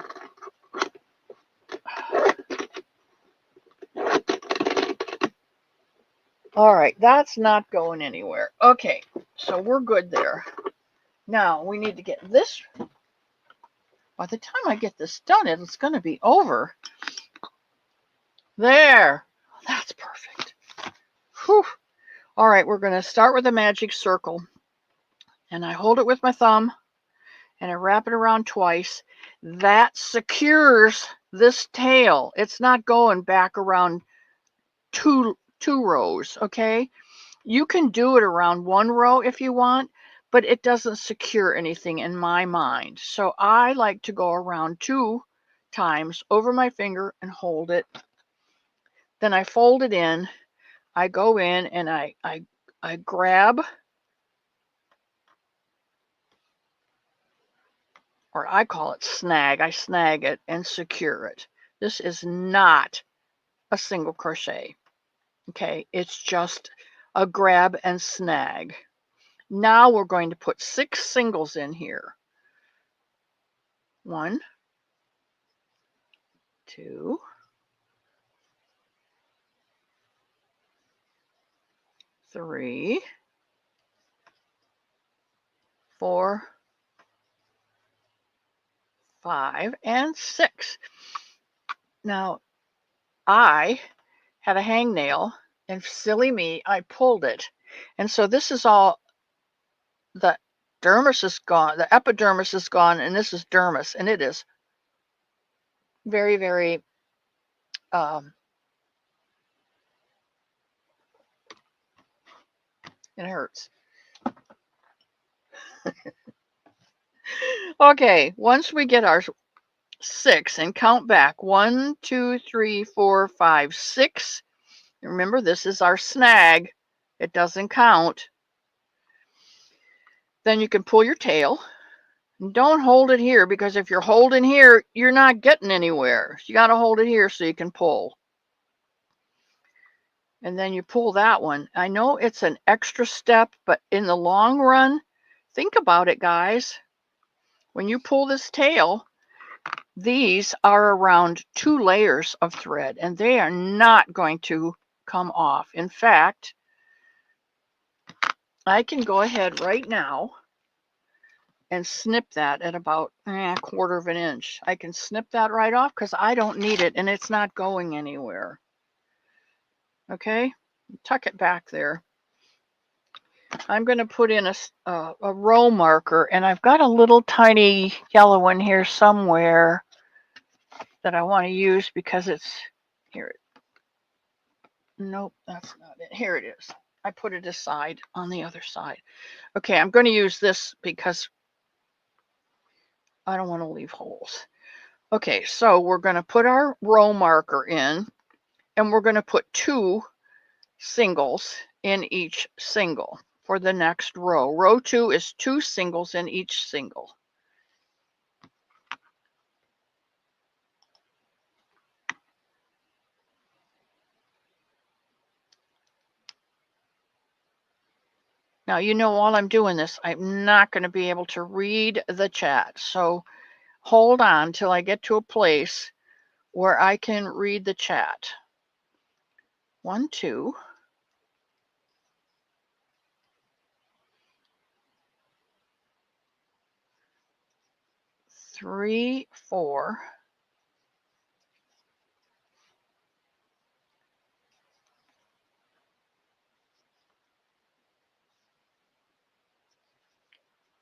All right, that's not going anywhere. Okay, so we're good there. Now we need to get this. By the time I get this done, it's going to be over. There. That's perfect. Whew. All right, we're going to start with a magic circle. And I hold it with my thumb and I wrap it around twice. That secures this tail. It's not going back around two rows, okay? You can do it around one row if you want, but it doesn't secure anything in my mind. So I like to go around 2 times over my finger and hold it. Then I fold it in. I go in and I grab, or I call it snag. I snag it and secure it. This is not a single crochet. Okay, it's just a grab and snag. Now we're going to put 6 singles in here. 1, 2, 3, 4, 5, and 6. Now, I had a hangnail, and silly me, I pulled it. And so this is all, the dermis is gone, the epidermis is gone, and this is dermis, and it is very, very, it hurts. Okay, once we get our 6 and count back, 1, 2, 3, 4, 5, 6. Remember, this is our snag. It doesn't count. Then you can pull your tail. Don't hold it here, because if you're holding here, you're not getting anywhere. You got to hold it here so you can pull. And then you pull that one. I know it's an extra step, but in the long run, think about it, guys. When you pull this tail, these are around 2 layers of thread, and they are not going to come off. In fact, I can go ahead right now and snip that at about 1/4 of an inch. I can snip that right off because I don't need it and it's not going anywhere. Okay, tuck it back there. I'm going to put in a row marker, and I've got a little tiny yellow one here somewhere that I want to use because it's here. Nope, that's not it. Here it is. I put it aside on the other side. Okay, I'm going to use this because I don't want to leave holes. Okay, so we're going to put our row marker in, and we're going to put 2 singles in each single for the next row. Row 2 is 2 singles in each single. Now, you know, while I'm doing this, I'm not going to be able to read the chat. So hold on till I get to a place where I can read the chat. 1, 2. 3, 4.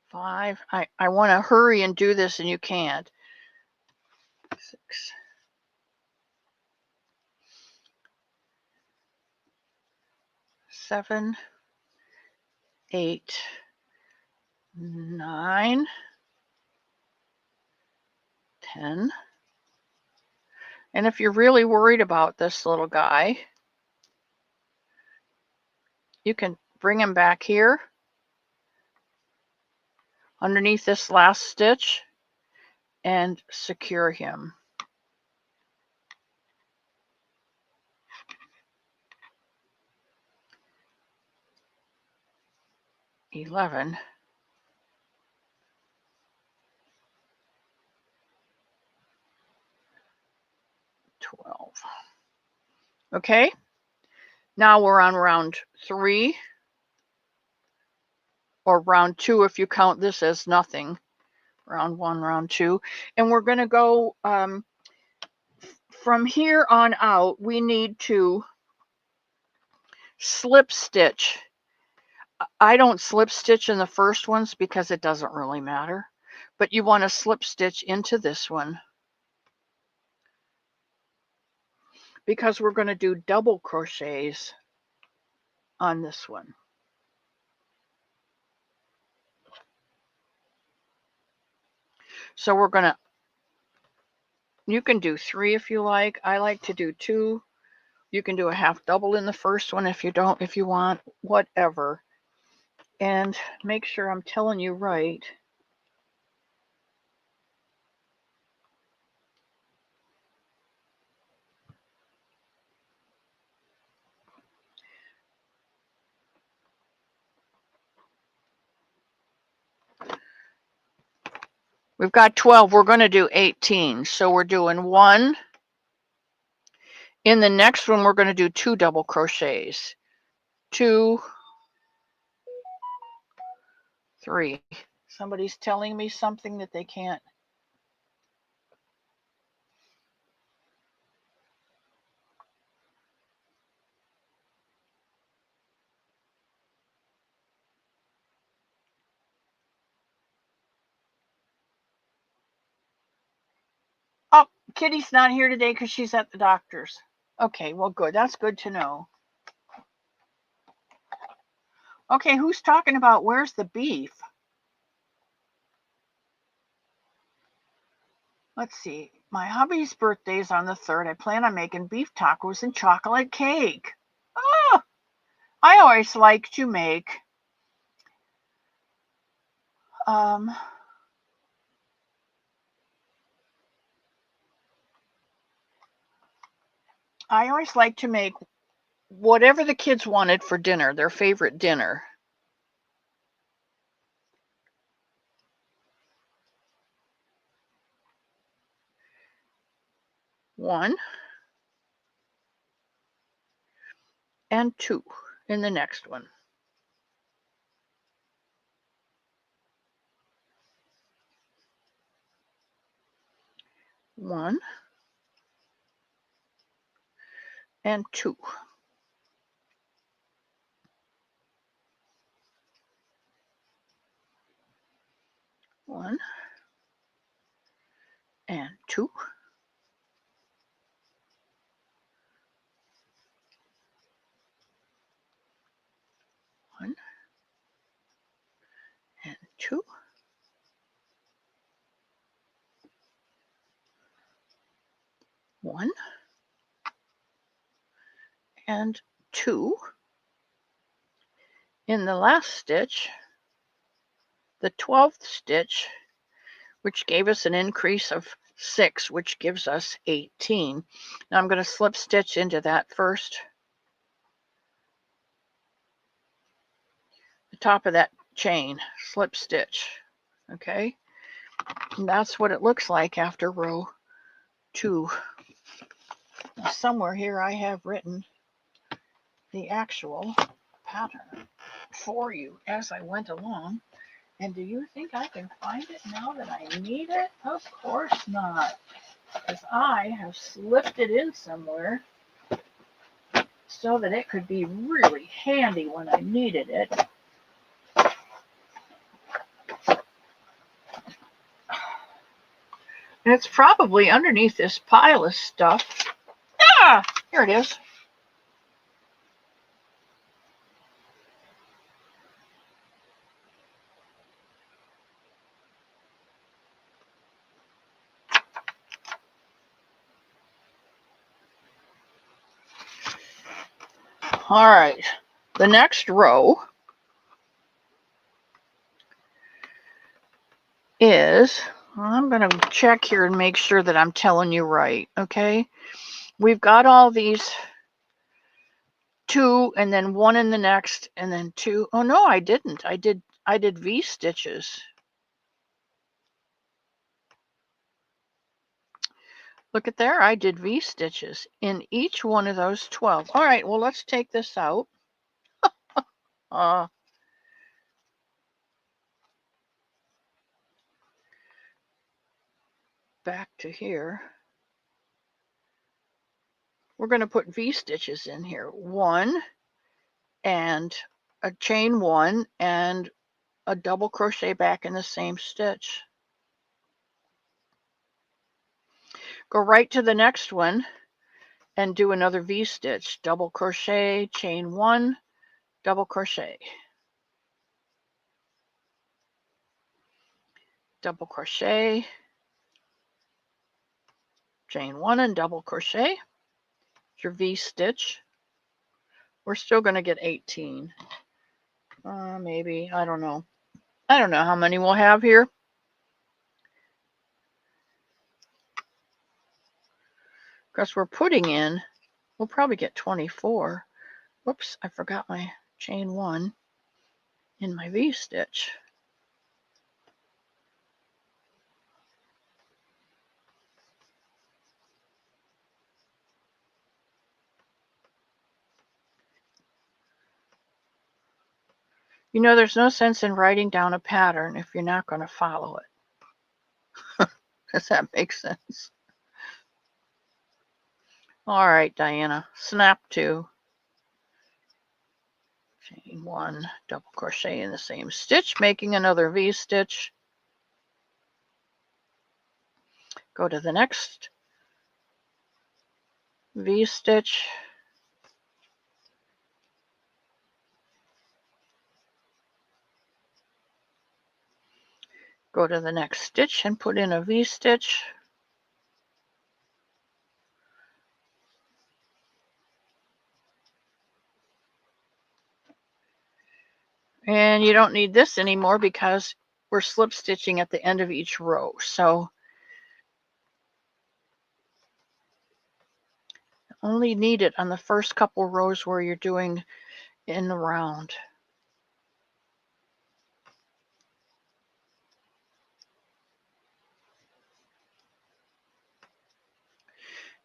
5. I want to hurry and do this, and you can't. 6. 7, 8, 9, 10. And if you're really worried about this little guy, you can bring him back here underneath this last stitch and secure him. 11. 12. Okay, now we're on round 3, or round 2 if you count this as nothing. Round 1, round 2, and we're going to go from here on out. We need to slip stitch. I don't slip stitch in the first ones because it doesn't really matter, but you want to slip stitch into this one because we're going to do double crochets on this one. So we're going to, you can do 3 if you like. I like to do 2. You can do a half double in the first one if you don't, if you want, whatever. And make sure I'm telling you right. We've got 12. We're going to do 18. So we're doing 1. In the next one, we're going to do 2 double crochets. 2, 3. Somebody's telling me something that they can't. Oh, Kitty's not here today because she's at the doctor's. Okay, well, good. That's good to know. Okay, who's talking about where's the beef? Let's see. My hubby's birthday is on the 3rd. I plan on making beef tacos and chocolate cake. Oh, I always like to make whatever the kids wanted for dinner, their favorite dinner. One and 2 in the next one. One and 2. 1 and 2. 1 and 2. 1 and 2. In the last stitch, the 12th stitch, which gave us an increase of 6, which gives us 18. Now I'm going to slip stitch into that first. the top of that chain, slip stitch. Okay, and that's what it looks like after row 2. Now, somewhere here I have written the actual pattern for you as I went along. And do you think I can find it now that I need it? Of course not, because I have slipped it in somewhere so that it could be really handy when I needed it. And it's probably underneath this pile of stuff. Ah, here it is. All right, the next row is, I'm going to check here and make sure that I'm telling you right, okay? We've got all these 2 and then 1 in the next and then 2. Oh no, I didn't. I did V stitches. Look at there, I did V stitches in each one of those 12. All right, well, let's take this out. Back to here. We're going to put V stitches in here. 1 and a chain 1 and a double crochet back in the same stitch. Go right to the next one and do another V stitch, double crochet, chain 1, double crochet, double crochet, chain 1 and double crochet, your V stitch. We're still going to get 18. Maybe, I don't know. I don't know how many we'll have here. Because we're putting in, we'll probably get 24. Whoops, I forgot my chain 1 in my V stitch. You know, there's no sense in writing down a pattern if you're not going to follow it. Does that make sense? All right, Diana, snap 2. Chain 1, double crochet in the same stitch, making another V stitch. Go to the next V stitch. Go to the next stitch and put in a V stitch. And you don't need this anymore because we're slip stitching at the end of each row. So only need it on the first couple rows where you're doing in the round.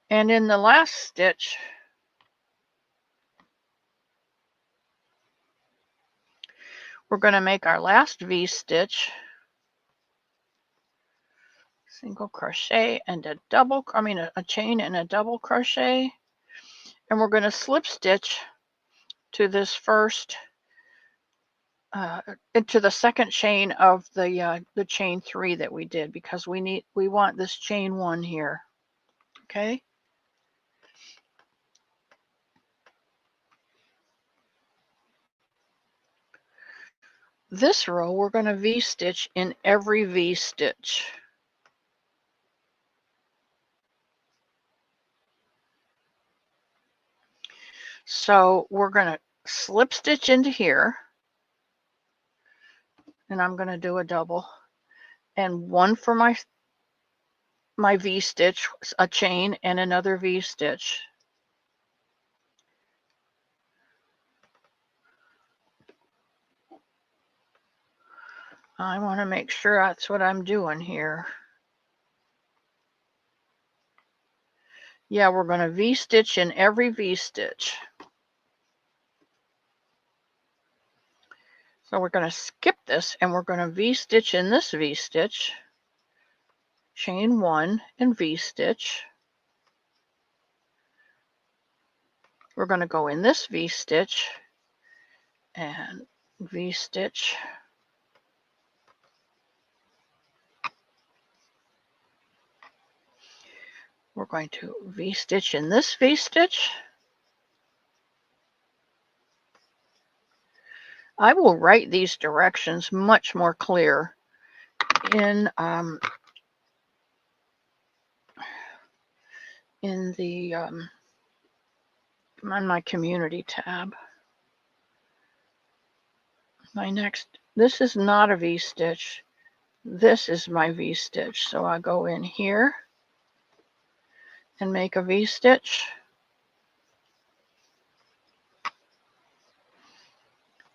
And in the last stitch, we're going to make our last V stitch, single crochet and a double, a chain and a double crochet. And we're going to slip stitch to this first, into the second chain of the chain 3 that we did, because we want this chain 1 here. Okay. This row, we're going to V stitch in every V stitch. So we're going to slip stitch into here, and I'm going to do a double and 1 for my V stitch, a chain and another V stitch. I want to make sure that's what I'm doing here. Yeah, we're going to V-stitch in every V-stitch. So we're going to skip this and we're going to V-stitch in this V-stitch, chain 1 and V-stitch. We're going to go in this V-stitch and V-stitch. We're going to V-stitch in this V-stitch. I will write these directions much more clear in the on my community tab. This is not a V-stitch. This is my V-stitch. So I go in here and make a V-stitch,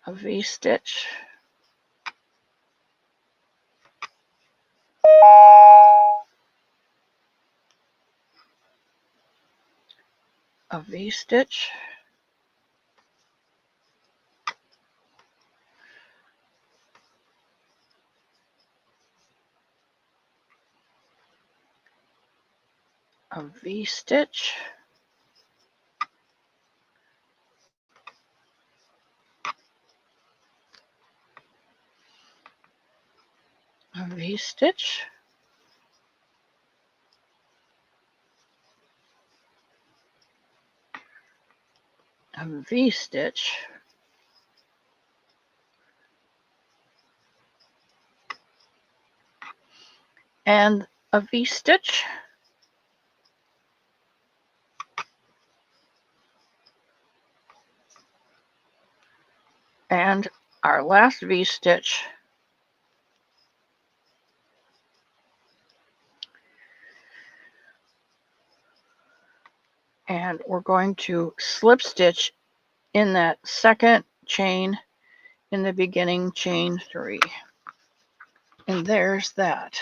a V-stitch, a V-stitch, a V-stitch, a V-stitch, a V-stitch, and a V-stitch, and our last V-stitch. And we're going to slip stitch in that second chain in the beginning, chain 3. And there's that.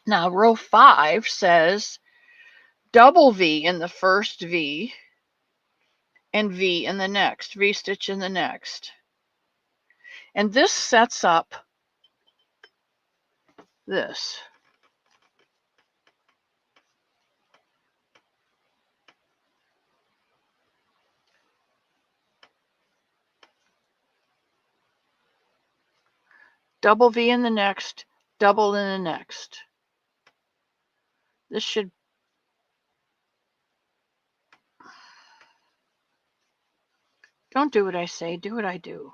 Now row 5 says double V in the first V and V in the next, V-stitch in the next. And this sets up this. Double V in the next, double in the next. This should, don't do what I say, do what I do.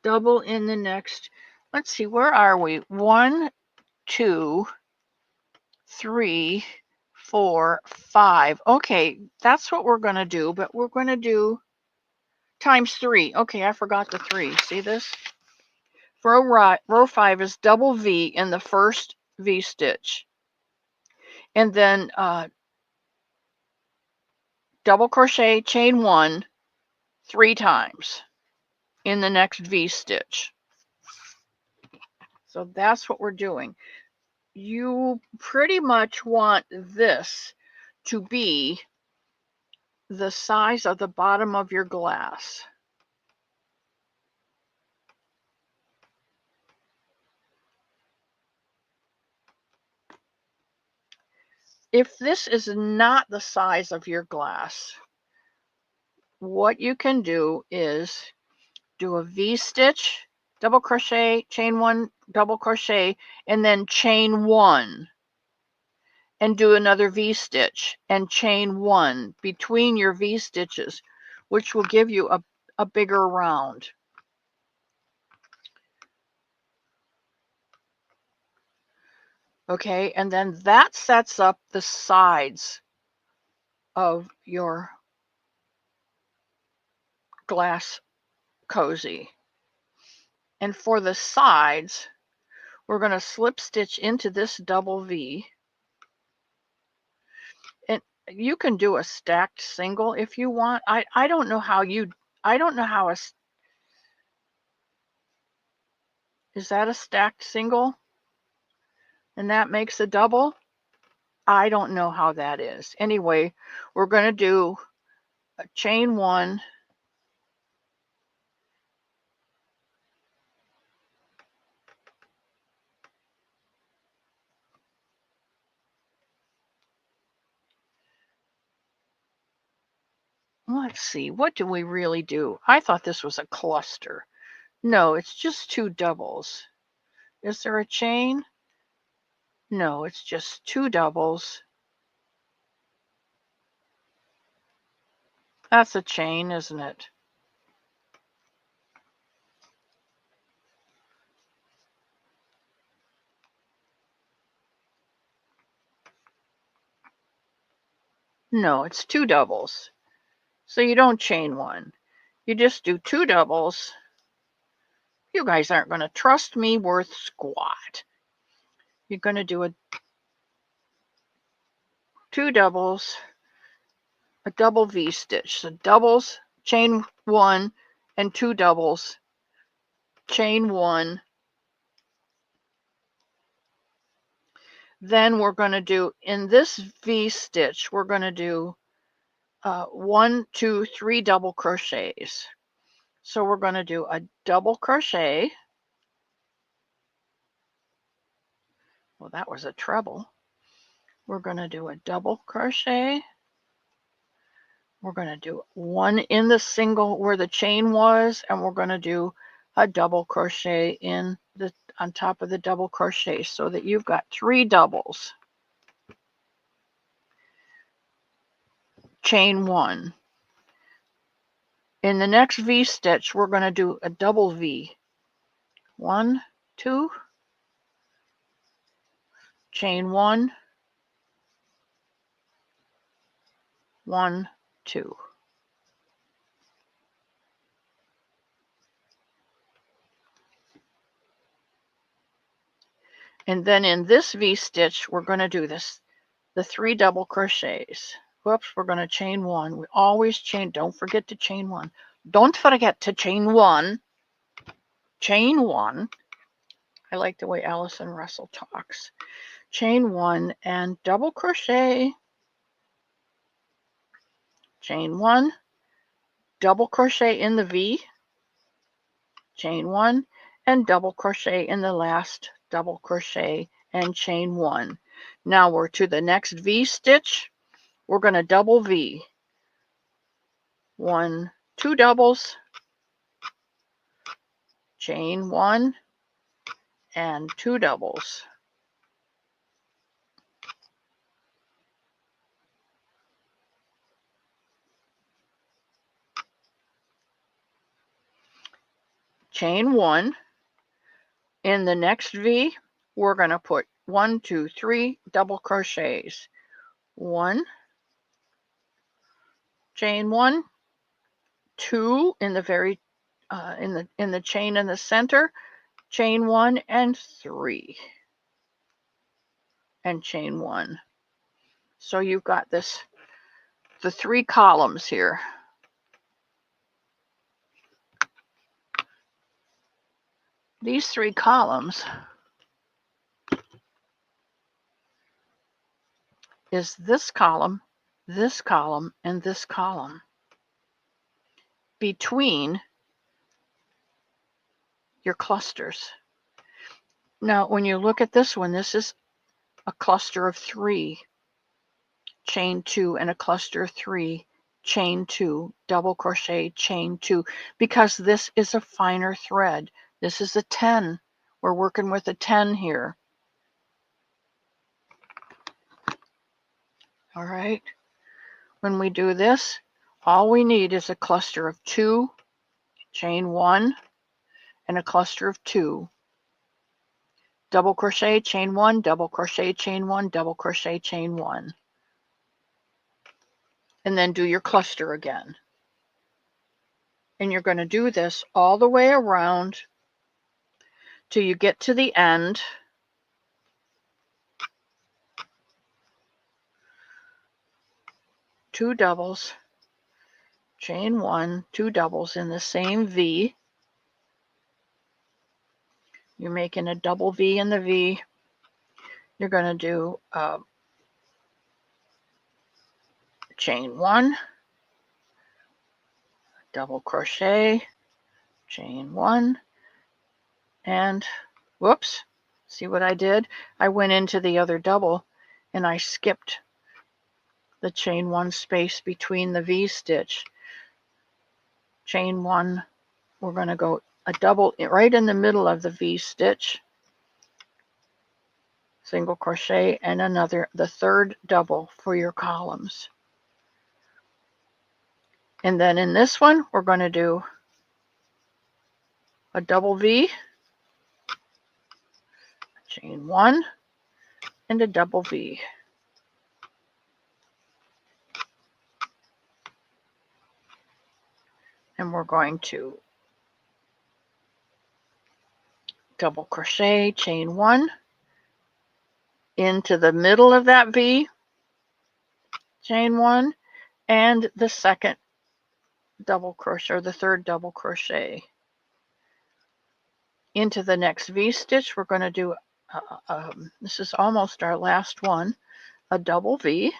Double in the next. Let's see, where are we? 1, 2, 3, 4, 5. Okay, that's what we're going to do, but we're going to do times 3. Okay, I forgot the 3. See this? Row 5 is double V in the first V stitch. And then double crochet, chain 1 3 times in the next V stitch. So that's what we're doing. You pretty much want this to be the size of the bottom of your glass. If this is not the size of your glass, what you can do is do a V-stitch, double crochet, chain 1, double crochet, and then chain 1. And do another V-stitch and chain 1 between your V-stitches, which will give you a bigger round. Okay, and then that sets up the sides of your glass cozy. And for the sides, we're going to slip stitch into this double V. And you can do a stacked single if you want. I don't know how you I don't know how is that a stacked single? And that makes a double? I don't know how that is. Anyway, we're going to do a chain 1, let's see, what do we really do? I thought this was a cluster. No, it's just 2 doubles. Is there a chain? No, it's just 2 doubles. That's a chain, isn't it? No, it's 2 doubles. So you don't chain 1. You just do 2 doubles. You guys aren't going to trust me worth squat. You're going to do 2 doubles, a double V-stitch. So doubles, chain 1, and 2 doubles, chain 1. Then we're going to do, in this V-stitch, we're going to do 1, 2, 3 double crochets. So we're going to do a double crochet. Well, that was a treble. We're going to do a double crochet. We're going to do 1 in the single where the chain was, and we're going to do a double crochet on top of the double crochet so that you've got 3 doubles. Chain 1. In the next V-stitch, we're going to do a double V. 1, 2, chain 1, 1, 2. And then in this V-stitch, we're going to do the 3 double crochets. Whoops, we're going to chain 1. We always chain. Don't forget to chain 1. Don't forget to chain 1. Chain 1. I like the way Allison Russell talks. Chain 1 and double crochet. Chain 1, double crochet in the V. Chain 1 and double crochet in the last double crochet and chain 1. Now we're to the next V stitch. We're going to double V. 1, 2 doubles, chain 1 and 2 doubles. Chain 1. In the next V, we're going to put 1, 2, 3 double crochets. 1, chain 1, 2 in the very in the chain in the center, chain 1 and 3, and chain 1. So you've got the 3 columns here. These 3 columns is this column, and this column. Between your clusters. Now, when you look at this one, this is a cluster of 3, chain 2, and a cluster of 3, chain 2, double crochet, chain 2, because this is a finer thread. This is a 10. We're working with a 10 here. All right. When we do this, all we need is a cluster of 2, chain 1, and a cluster of 2. Double crochet, chain 1, double crochet, chain 1, double crochet, chain 1. And then do your cluster again. And you're going to do this all the way around till you get to the end. Two doubles, chain 1, 2 doubles in the same V. You're making a double V in the V. You're going to do chain 1, double crochet, chain 1, and whoops, see what I did? I went into the other double and I skipped the chain 1 space between the V stitch. Chain 1, we're going to go a double right in the middle of the V stitch, single crochet, and the third double for your columns. And then in this one, we're going to do a double V, chain 1, and a double V. And we're going to double crochet, chain 1, into the middle of that V, chain 1, and the second double crochet, or the third double crochet. Into the next V stitch, we're going to do, this is almost our last one, a double V,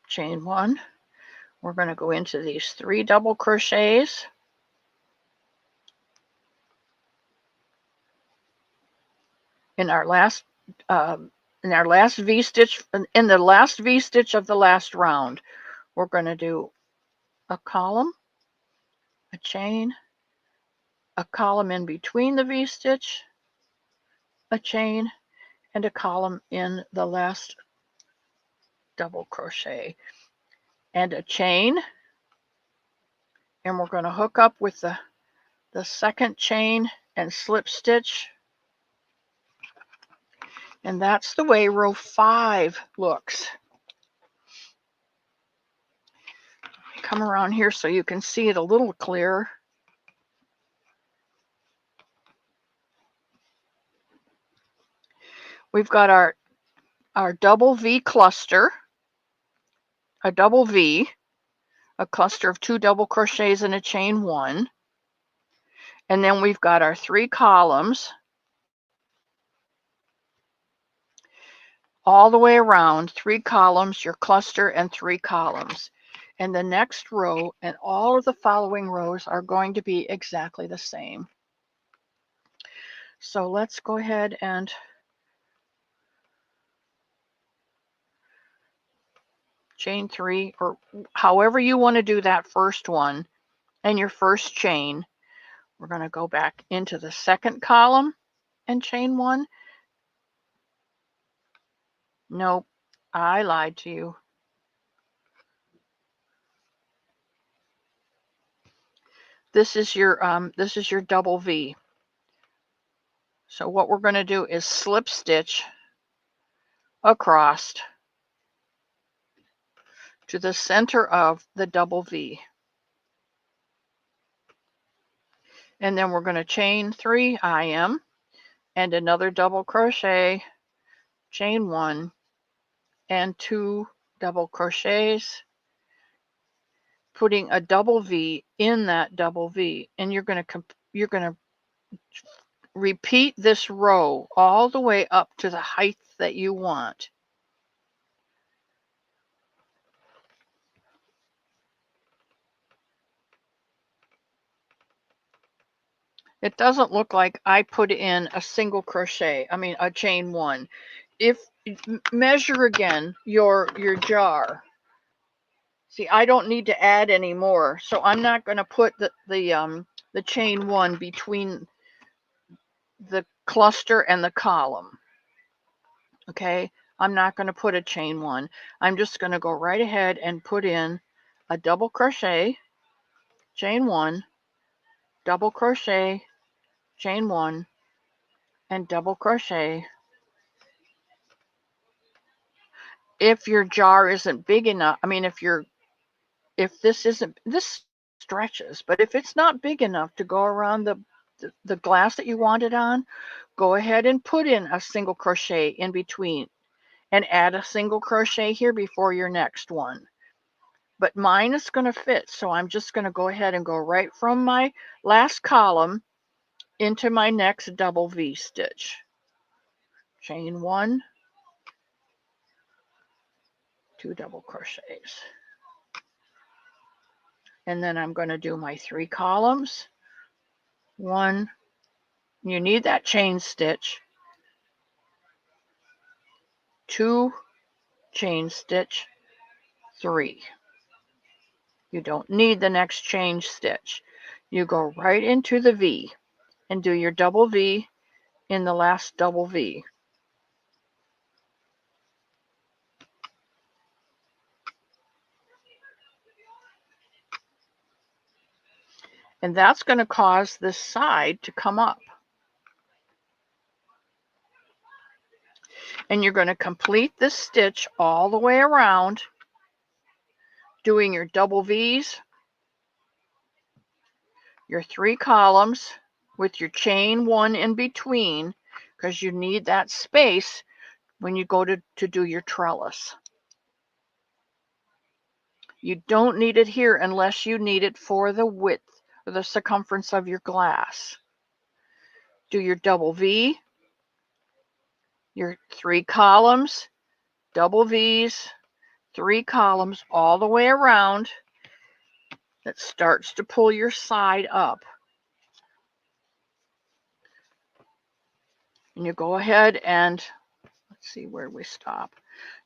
chain 1. We're going to go into these 3 double crochets, in our last V stitch, in the last V stitch of the last round. We're going to do a column, a chain, a column in between the V stitch, a chain, and a column in the last double crochet, and a chain, and we're going to hook up with the second chain and slip stitch, and that's the way row 5 looks. Come around here so you can see it a little clearer. We've got our double V cluster, a double V, a cluster of 2 double crochets and a chain 1. And then we've got our 3 columns all the way around, 3 columns, your cluster, and 3 columns. And the next row and all of the following rows are going to be exactly the same. So let's go ahead and chain 3, or however you want to do that first one, and your first chain. We're going to go back into the second column and chain 1. Nope, I lied to you. This is your double V. So what we're going to do is slip stitch across to the center of the double V. And then we're going to chain 3 IM and another double crochet, chain 1, and 2 double crochets, putting a double V in that double V. And you're going to repeat this row all the way up to the height that you want. It doesn't look like I put in a single crochet, a chain 1. If measure again your jar. See, I don't need to add any more, so I'm not going to put the chain 1 between the cluster and the column. Okay, I'm not going to put a chain 1. I'm just going to go right ahead and put in a double crochet, chain 1, double crochet, chain 1, and double crochet. If your jar isn't big enough, if this stretches. But if it's not big enough to go around the glass that you want it on, go ahead and put in a single crochet in between and add a single crochet here before your next one. But mine is going to fit, so I'm just going to go ahead and go right from my last column into my next double V stitch. Chain 1, 2 double crochets. And then I'm going to do my 3 columns. 1, you need that chain stitch. 2, chain stitch. 3. You don't need the next chain stitch. You go right into the V and do your double V in the last double V. And that's going to cause this side to come up. And you're going to complete this stitch all the way around, doing your double V's, your 3 columns with your chain 1 in between, because you need that space when you go to do your trellis. You don't need it here unless you need it for the width or the circumference of your glass. Do your double V, your 3 columns, double V's, 3 columns all the way around. That starts to pull your side up. And you go ahead and, let's see where we stop.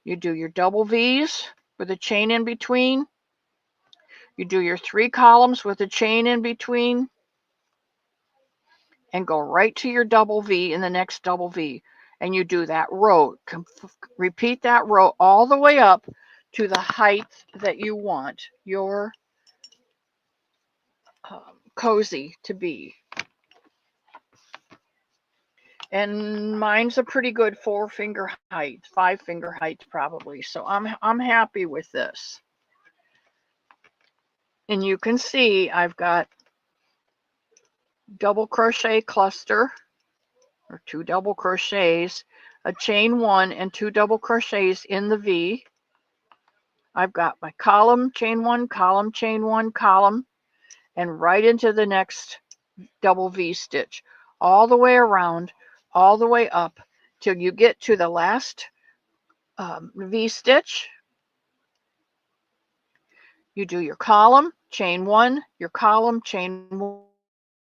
You do your double V's with a chain in between. You do your 3 columns with a chain in between. And go right to your double V in the next double V. And you do that row. Repeat that row all the way up to the height that you want your cozy to be. And mine's a pretty good 4-finger height, 5-finger height probably. So I'm happy with this. And you can see I've got double crochet cluster, or 2 double crochets, a chain 1 and 2 double crochets in the V. I've got my column, chain 1, column, chain 1, column, and right into the next double V stitch, all the way around, all the way up till you get to the last V stitch. You do your column, chain 1, your column, chain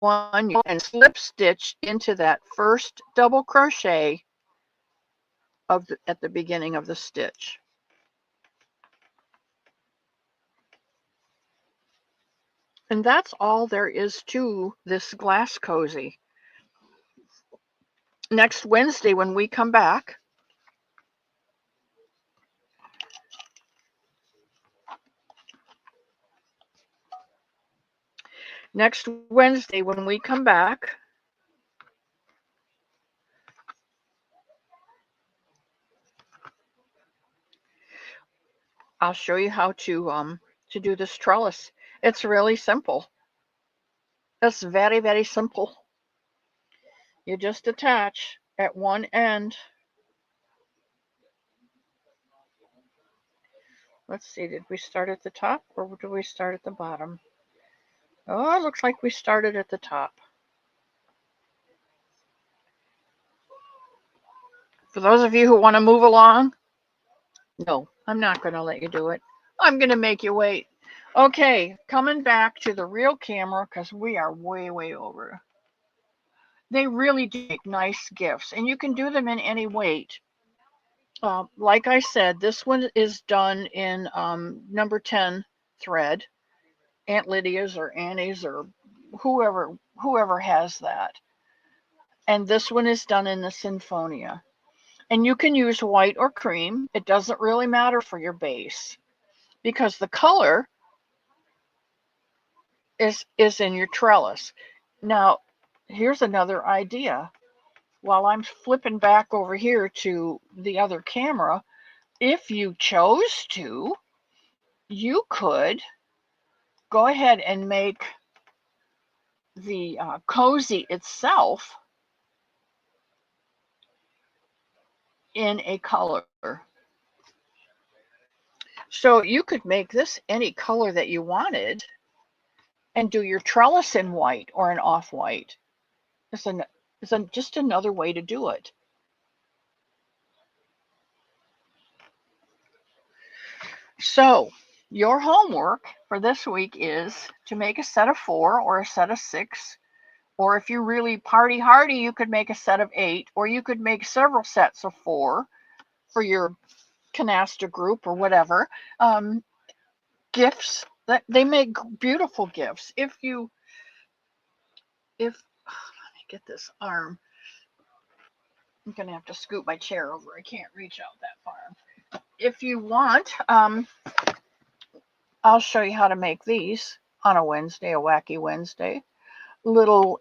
1, and slip stitch into that first double crochet at the beginning of the stitch. And that's all there is to this glass cozy. Next Wednesday when we come back, I'll show you how to do this trellis. It's really simple. It's very, very simple. You just attach at one end. Let's see, did we start at the top or did we start at the bottom? Oh, it looks like we started at the top. For those of you who want to move along, no, I'm not going to let you do it. I'm going to make you wait. Okay, coming back to the real camera because we are way, way over. They really do make nice gifts, and you can do them in any weight. Like I said, this one is done in number 10 thread, Aunt Lydia's or Annie's or whoever has that. And this one is done in the Sinfonia. And you can use white or cream. It doesn't really matter for your base because the color is in your trellis. Now, here's another idea. While I'm flipping back over here to the other camera, if you chose to, you could go ahead and make the cozy itself in a color. So you could make this any color that you wanted and do your trellis in white or an off-white. It's just another way to do it. So your homework for this week is to make a set of 4 or a set of 6, or if you're really party hardy, you could make a set of 8, or you could make several sets of 4 for your canasta group or whatever. Gifts, that they make beautiful gifts. If let me get this arm. I'm gonna have to scoot my chair over. I can't reach out that far. If you want, I'll show you how to make these on a Wednesday, a Wacky Wednesday. Little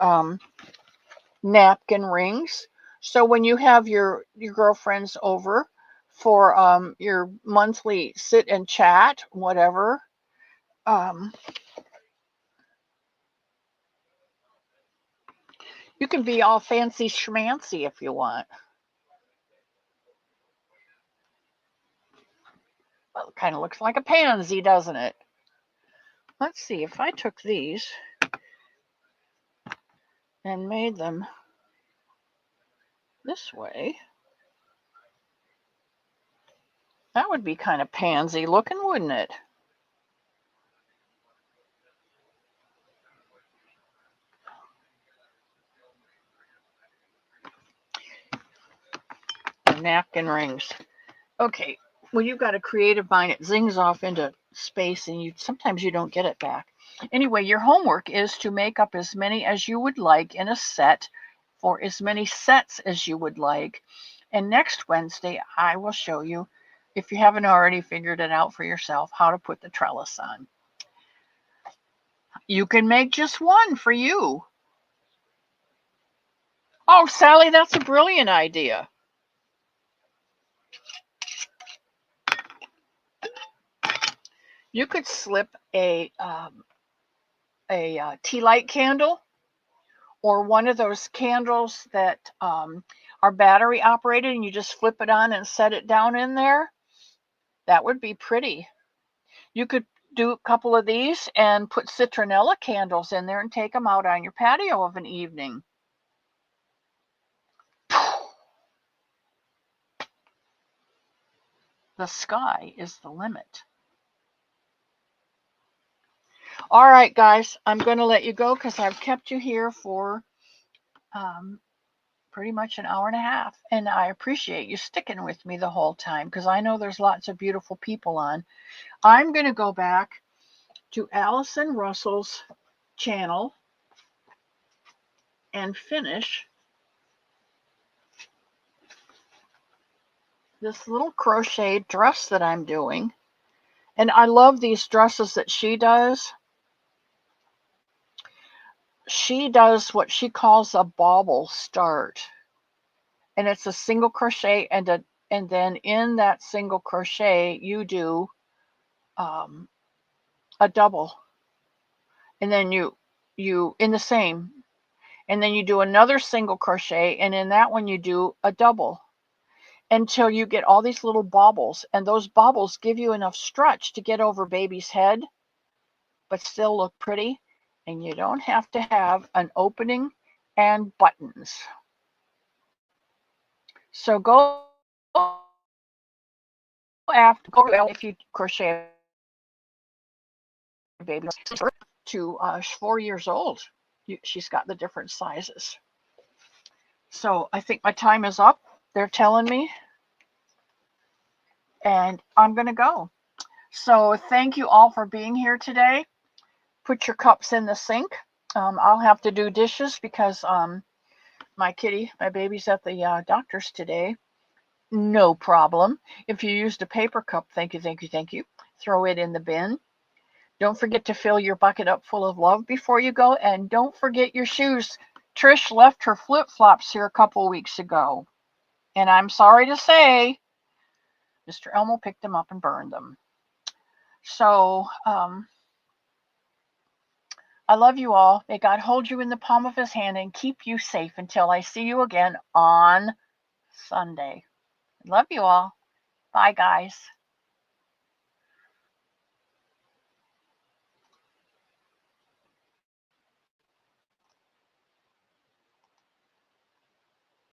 napkin rings. So when you have your girlfriends over for your monthly sit and chat, whatever, you can be all fancy schmancy if you want. Well, it kind of looks like a pansy, doesn't it? Let's see, if I took these and made them this way, that would be kind of pansy looking, wouldn't it? Napkin rings. Okay, when you've got a creative mind, it zings off into space and sometimes you don't get it back. Anyway, your homework is to make up as many as you would like in a set for as many sets as you would like. And next Wednesday, I will show you, if you haven't already figured it out for yourself, how to put the trellis on. You can make just one for you. Oh, Sally, that's a brilliant idea. You could slip a tea light candle or one of those candles that are battery operated, and you just flip it on and set it down in there. That would be pretty. You could do a couple of these and put citronella candles in there and take them out on your patio of an evening. The sky is the limit. All right, guys, I'm going to let you go because I've kept you here for pretty much an hour and a half. And I appreciate you sticking with me the whole time because I know there's lots of beautiful people on. I'm going to go back to Allison Russell's channel and finish this little crochet dress that I'm doing. And I love these dresses that she does. She does what she calls a bauble start. And it's a single crochet and then in that single crochet you do a double. And then you in the same. And then you do another single crochet, and in that one you do a double until you get all these little baubles, and those baubles give you enough stretch to get over baby's head but still look pretty, and you don't have to have an opening and buttons. So go if you crochet a baby to 4 years old. She's got the different sizes. So I think my time is up. They're telling me, and I'm going to go. So thank you all for being here today. Put your cups in the sink. I'll have to do dishes because my baby's at the doctor's today. No problem. If you used a paper cup, thank you, thank you, thank you. Throw it in the bin. Don't forget to fill your bucket up full of love before you go. And don't forget your shoes. Trish left her flip-flops here a couple weeks ago. And I'm sorry to say, Mr. Elmo picked them up and burned them. So I love you all. May God hold you in the palm of his hand and keep you safe until I see you again on Sunday. Love you all. Bye, guys.